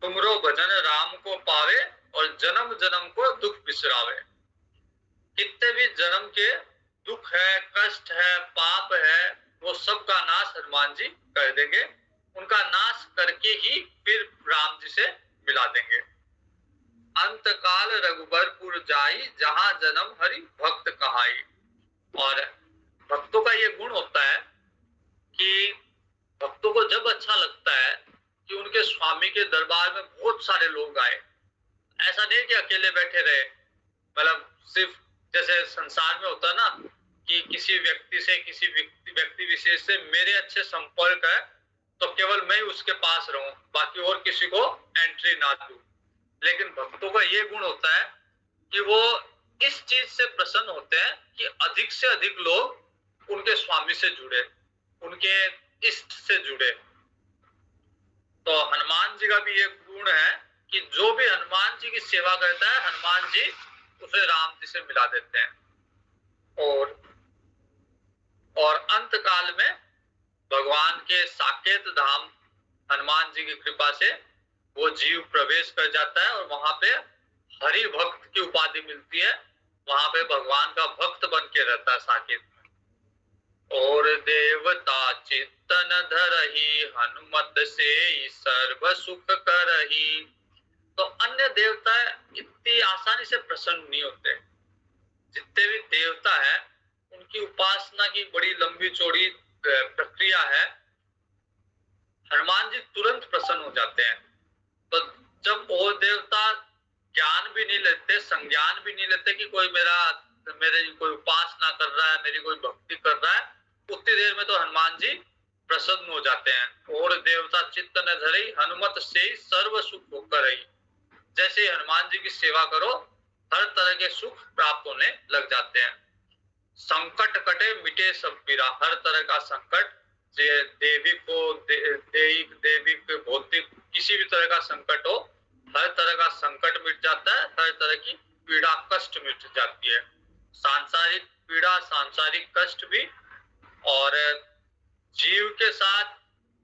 तुमरो भजन राम को पावे, और जन्म जन्म को दुख बिसरावे। कितने भी जन्म के दुख है, कष्ट है, पाप है, वो सब का नाश हनुमान जी कर देंगे। उनका नाश करके ही फिर राम जी से मिला देंगे। अंत काल रघुबरपुर जाई, जहां जन्म हरि भक्त कहाई। और भक्तों का ये गुण होता है कि भक्तों को जब अच्छा लगता है कि उनके स्वामी के दरबार में बहुत सारे लोग आए, ऐसा नहीं कि अकेले बैठे रहे, मतलब सिर्फ जैसे संसार में होता है ना कि किसी व्यक्ति से, किसी व्यक्ति विशेष से मेरे अच्छे संपर्क है तो केवल मैं उसके पास रहूं, बाकी और किसी को एंट्री ना दूं। लेकिन भक्तों का ये गुण होता है कि वो इस चीज से प्रसन्न होते हैं कि अधिक से अधिक लोग उनके स्वामी से जुड़े, उनके इष्ट से जुड़े। तो हनुमान जी का भी ये गुण है कि जो भी हनुमान जी की सेवा करता है, हनुमान जी उसे राम जी से मिला देते हैं। और अंत काल में भगवान के साकेत धाम हनुमान जी की कृपा से वो जीव प्रवेश कर जाता है, और वहां पे हरि भक्त की उपाधि मिलती है। वहां पे भगवान का भक्त बन के रहता है साकेत में। और देवता चित्तन धरही, हनुमत से सर्व सुख करही। तो अन्य देवता इतनी आसानी से प्रसन्न नहीं होते। जितने भी देवता है उनकी उपासना की बड़ी लंबी चौड़ी प्रक्रिया है। हनुमान जी तुरंत प्रसन्न हो जाते हैं। तो जब वो देवता ज्ञान भी नहीं लेते, संज्ञान भी नहीं लेते कि कोई मेरे कोई उपासना कर रहा है, मेरी कोई भक्ति कर रहा है, उतनी देर में तो हनुमान जी प्रसन्न हो जाते हैं। और देवता चित्त न धरई, हनुमत से सर्व सुख होकर रही। जैसे ही हनुमान जी की सेवा करो, हर तरह के सुख प्राप्त होने लग जाते हैं। संकट कटे मिटे सब पीरा, हर तरह का संकट, देवी भौतिक किसी भी तरह का संकट हो, हर तरह का संकट मिट जाता है, हर तरह की पीड़ा कष्ट मिट जाती है। सांसारिक पीड़ा, सांसारिक कष्ट भी, और जीव के साथ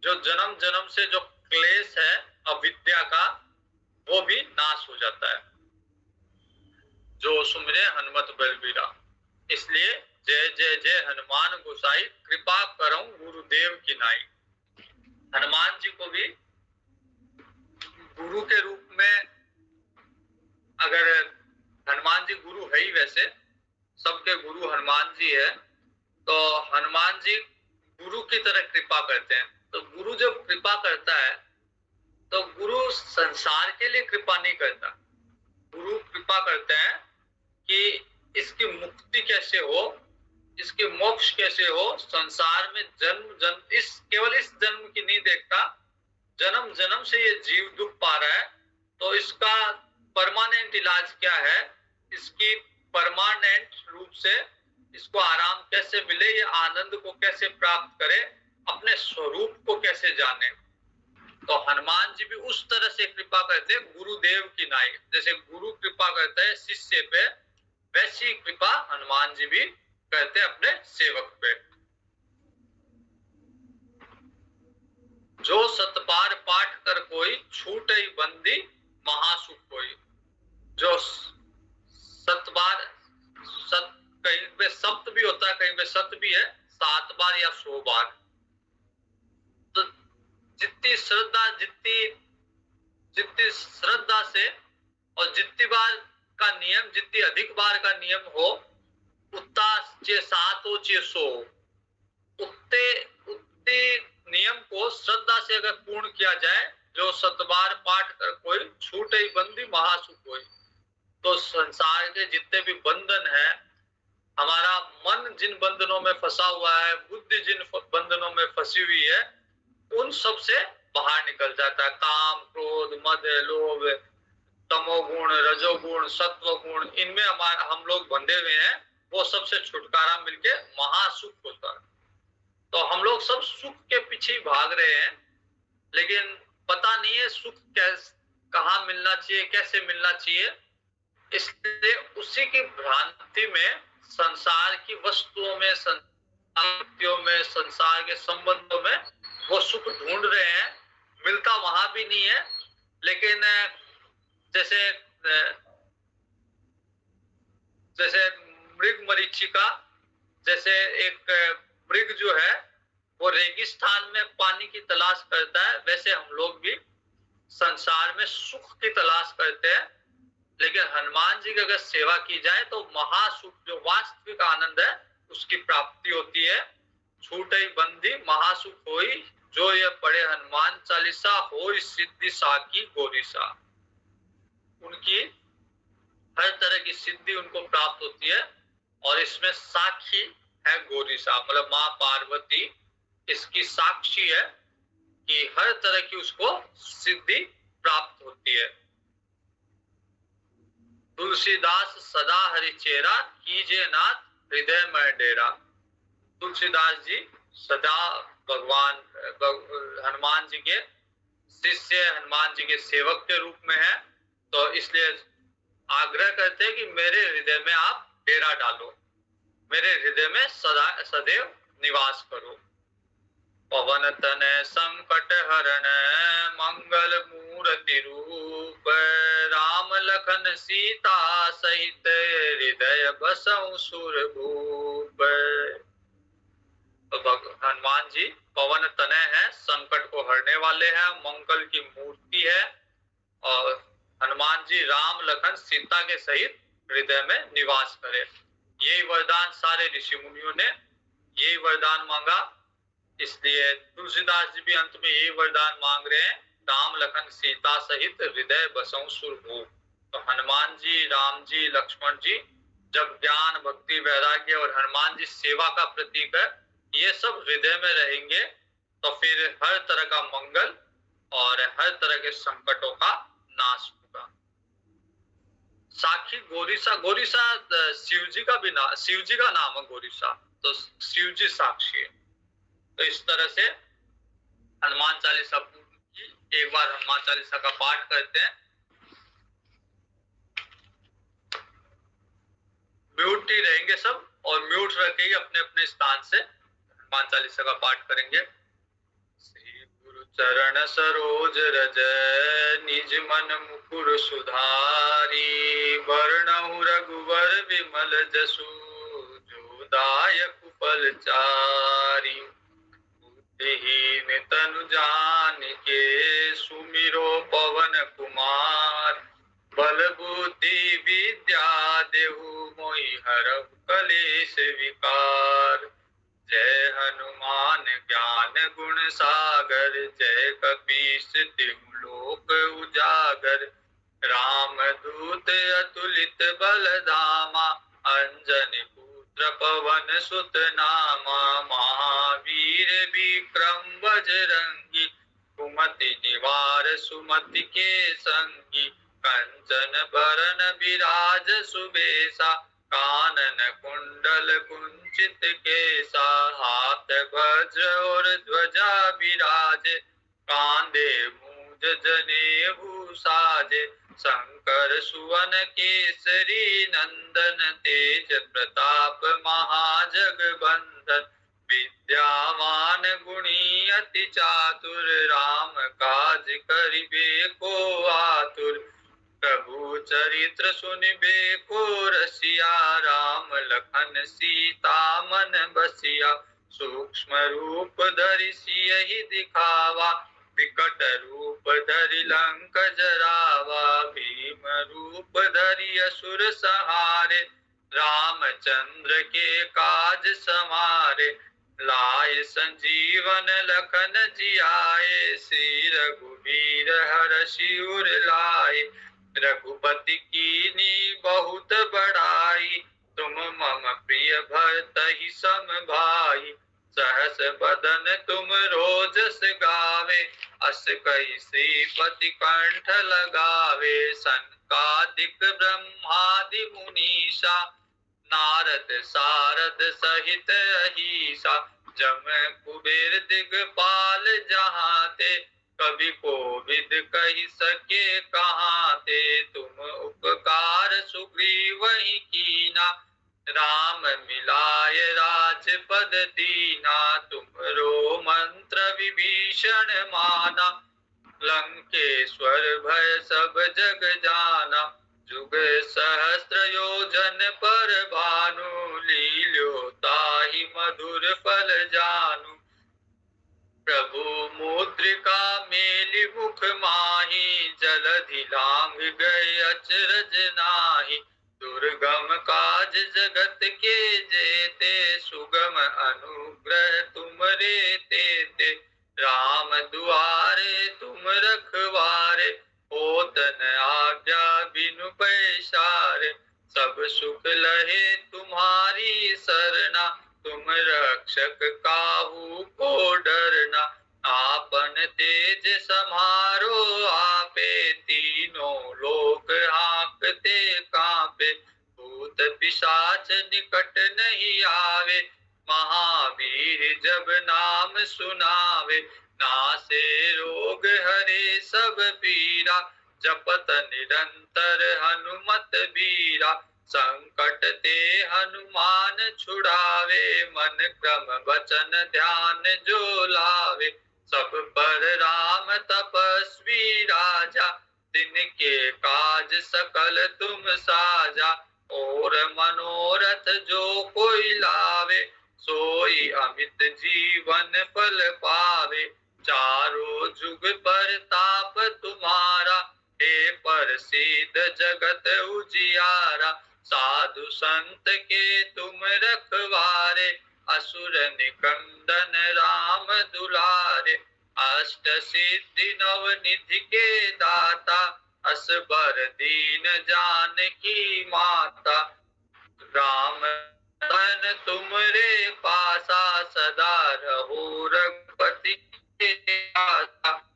जो जन्म जन्म से जो क्लेश है अविद्या का, वो भी नाश हो जाता है। जो सुमिरे हनुमत बलबीरा। इसलिए जय जय जय हनुमान गोसाई, कृपा करऊं गुरुदेव की नाई। हनुमान जी को भी गुरु के रूप में, अगर हनुमान जी गुरु है ही, वैसे सबके गुरु हनुमान जी है, तो हनुमान जी गुरु की तरह कृपा करते हैं। तो गुरु जब कृपा करता है तो गुरु संसार के लिए कृपा नहीं करता। गुरु कृपा करते हैं कि इसकी मुक्ति कैसे हो, इसके मोक्ष कैसे हो। संसार में जन्म जन्म, इस केवल इस जन्म की नहीं देखता, जन्म जन्म से ये जीव दुख पा रहा है, तो इसका परमानेंट इलाज क्या है, इसकी परमानेंट रूप से इसको आराम कैसे मिले, ये आनंद को कैसे प्राप्त करे, अपने स्वरूप को कैसे जाने। तो हनुमान जी भी उस तरह से कृपा करते हैं गुरुदेव की नाई। जैसे गुरु कृपा करता है शिष्य पे, वैसी कृपा हनुमान जी भी करते हैं अपने सेवक पे। जो सतबार पाठ कर कोई, छूटई बंदी महासुख कोई। जो सतबार, कहीं पे सप्त भी होता है, कहीं पे सत भी है, 7 बार या 100 बार। तो जितनी श्रद्धा, जितनी श्रद्धा से, और जितनी बार का नियम, जितनी अधिक बार का नियम हो, उतना चे 7 हो चे 100, उतने नियम को श्रद्धा से अगर पूर्ण किया जाए, जो सतबार पाठ कर कोई, छूटे बंदी महासुख कोई। तो संसार के जितने भी बंधन है, हमारा मन जिन बंधनों में फंसा हुआ है, बुद्धि जिन बंधनों में फंसी हुई है, उन सब से बाहर निकल जाता है। काम, क्रोध, मद, लोभ, तमोगुण, रजोगुण, सत्वगुण, इनमें हम लोग बंधे हुए हैं, वो सबसे छुटकारा मिलके महासुख होता है। तो हम लोग सब सुख के पीछे भाग रहे हैं, लेकिन पता नहीं है सुख कहाँ मिलना चाहिए, कैसे मिलना चाहिए। इसलिए उसी की भ्रांति में संसार की वस्तुओं में, व्यक्तियों में, संसार के संबंधों में वो सुख ढूंढ रहे हैं। मिलता वहां भी नहीं है। लेकिन जैसे मृग मरीचिका, जैसे एक मृग जो है वो रेगिस्तान में पानी की तलाश करता है, वैसे हम लोग भी संसार में सुख की तलाश करते हैं। लेकिन हनुमान जी की अगर सेवा की जाए तो महासुख, जो वास्तविक आनंद है, उसकी प्राप्ति होती है। छूटई बंदी महासुख होई, जो ये पढ़े हनुमान चालीसा, होई सिद्धि साकी गोरीसा। उनकी हर तरह की सिद्धि उनको प्राप्त होती है। और इसमें साक्षी है गोरीसा, मतलब माँ पार्वती इसकी साक्षी है कि हर तरह की उसको सिद्धि प्राप्त होती है। तुलसीदास सदा हरिचेरा, कीजे नाथ हृदय में डेरा। तुलसीदास जी सदा भगवान हनुमान जी के शिष्य, हनुमान जी के सेवक के रूप में है। तो इसलिए आग्रह करते हैं कि मेरे हृदय में आप डेरा डालो, मेरे हृदय में सदा सदैव निवास करो। पवन तनय संकट हरण, मंगल मूर्ति रूप, राम लखन सीता सहित, हृदय बसऊं सुरभूप। तो हनुमान जी पवन तनय है, संकट को हरने वाले हैं, मंगल की मूर्ति है, और हनुमान जी राम लखन सीता के सहित हृदय में निवास करें। यही वरदान सारे ऋषि मुनियों ने यही वरदान मांगा, इसलिए तुलसीदास जी भी अंत में यही वरदान मांग रहे हैं, राम लखन सीता सहित हृदय बसऊं सुर भूप। तो हनुमान जी, राम जी, लक्ष्मण जी जब ज्ञान, भक्ति, वैराग्य और हनुमान जी सेवा का प्रतीक है, ये सब हृदय में रहेंगे तो फिर हर तरह का मंगल और हर तरह के संकटों का नाश होगा। साखी गोरीसा, गोरीसा शिव जी का भी नाम, शिव जी का नाम है गोरीसा, तो शिव जी साक्षी है। तो इस तरह से हनुमान चालीसा की, एक बार हनुमान चालीसा का पाठ करते हैं। म्यूट ही रहेंगे सब और म्यूट रख के ही अपने अपने स्थान से हनुमान चालीसा का पाठ करेंगे। श्री गुरु चरण सरोज रज निज मन मुकुर सुधारी, वर्णहु रघुवर विमल जसु जो दायक फल चारी। बुद्धिहीन तनु जानिके सुमिरो पवन कुमार, बल बुद्धि विद्या देहु मोहि हरहु कलेश विकार। जय हनुमान ज्ञान गुण सागर, जय कपीस तिहु लोक उजागर। राम दूत अतुलित बल धामा, अंजनी पुत्र पवन सुत नामा। महावीर विक्रम बजरंगी, कुमति निवार सुमति के संगी। कंचन बरन विराज सुबेसा, कानन कुंडल कुंचित केसा। हाथ वज्र और ध्वजा विराजे, कांधे मूंज जनेऊ साजे। शंकर सुवन केसरी नंदन, तेज प्रताप महाजगबंदन। विद्यावान गुणी अति चातुर, राम काज करिबे को आतुर। प्रभु चरित्र सुनिबे को रसिया, राम लखन सीता मन बसिया। सूक्ष्म रूप धरि सियहि दिखावा, विकट रूप धरि लंक जरावा। भीम रूप धरि असुर संहारे, रामचंद्र के काज समारे। लाए संजीवन लखन जियाए, श्री रघुवीर हरषि उर लाए। रघुपति कीनी बहुत बड़ाई, तुम मम प्रिय भरतहि सम भाई। सहस बदन तुम रोजस गावे, अस कहि श्रीपति कंठ लगावे। सनकादिक ब्रह्मादि मुनीषा, नारद सारद सहित अहीसा। जम कुबेर दिगपाल जहाँ ते, कवि कोविद कहि सके कहाँ ते। तुम उपकार सुग्रीवहि कीना, राम मिलाय राजपद दीना। तुमरो मंत्र विभीषण माना, लंकेश्वर भय सब जग जाना। जुग सहस्त्र योजन पर भानु, लील्यो ताहि मधुर फल जानू। प्रभु मुद्रिका मेलि मुख माहि, जलधि लांघ गए अचरज नाही। दुर्गम काज जगत के जेते, सुगम अनुग्रह तुमरे तेते। राम दुआरे तुम रखवारे, होत न आज्ञा बिनु पैसारे। सब सुख लहे तुम्हारी सरना, तुम रक्षक काहू को डरना। आपन तेज समारो आपे, तीनों लोक हाँकते कांपे। भूत पिशाच निकट नहीं आवे, महावीर जब नाम सुनावे। नासे रोग हरे सब पीरा, जपत निरंतर हनुमत बीरा। संकट ते हनुमान छुड़ावे, मन क्रम वचन ध्यान जो लावे। सब पर राम तपस्वी राजा, तिनके काज सकल तुम साजा। और मनोरथ जो कोई लावे, सोई अमित जीवन फल पावे। चारों जुग पर ताप तुम्हारा, हे पर रिद्धि के दाता, असबर दीन जानकी माता। राम मन तुमरे पासा, सदा रहो रघुपति के दासा।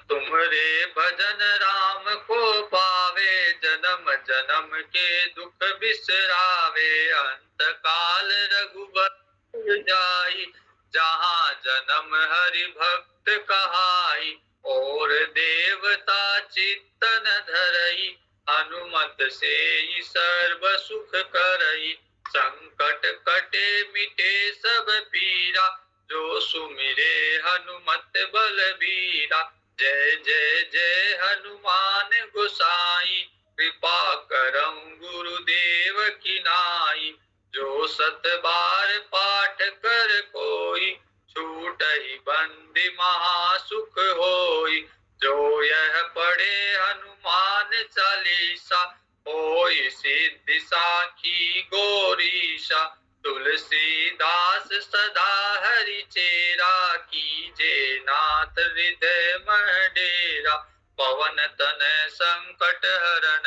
तुम्हारे भजन राम को पावे, जन्म जन्म के दुख बिसरावे। अंत काल रघुबर जाई, जहाँ जन्म हरि भक्त कहाई। और देवता चित्तन धरई, हनुमत से ही सर्व सुख करई। संकट कटे मिटे सब पीरा, जो सुमिरे हनुमत बलबीरा। जय जय जय हनुमान गोसाई, कृपा करऊं गुरुदेव की नाई। जो सत बार पाठ कर कोई, छूटहि बंदी महासुख होई। जो यह पढ़े हनुमान चालीसा, होई सिद्धि साखी गौरीशा। तुलसीदास सदा हरि चेरा, कीजे नाथ हृदय मह डेरा। पवन तनय संकट हरन,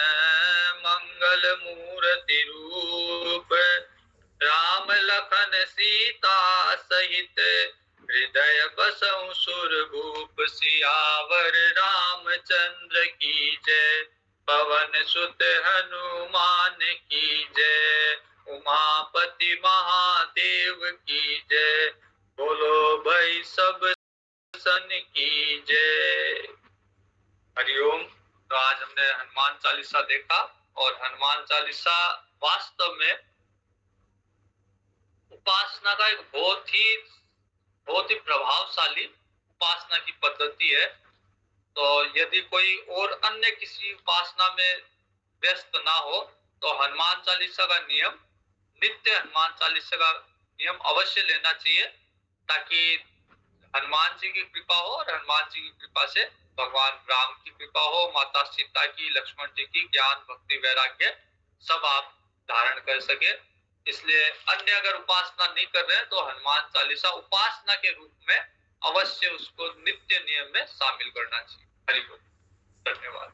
मंगल मूर्ति रूप। राम लखन सीता सहित, हृदय बसऊं सुरभूप। सियावर रामचंद्र की जय, पवन सुत हनुमान की जय। उमापति महादेव की जय, बोलो भाई सब सन की जय। हरिओम। तो आज हमने हनुमान चालीसा देखा, और हनुमान चालीसा वास्तव में उपासना का एक बहुत ही प्रभावशाली उपासना की पद्धति है। तो यदि कोई और अन्य किसी उपासना में व्यस्त ना हो, तो हनुमान चालीसा का नियम, नित्य हनुमान चालीसा का नियम अवश्य लेना चाहिए, ताकि हनुमान जी की कृपा हो, और हनुमान जी की कृपा से भगवान राम की कृपा हो, माता सीता की, लक्ष्मण जी की, ज्ञान भक्ति वैराग्य सब आप धारण कर सके। इसलिए अन्य अगर उपासना नहीं कर रहे हैं, तो हनुमान चालीसा उपासना के रूप में अवश्य उसको नित्य नियम में शामिल करना चाहिए। हरि बोल। धन्यवाद।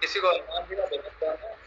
किसी को हनुमान जी का भजन गाना है?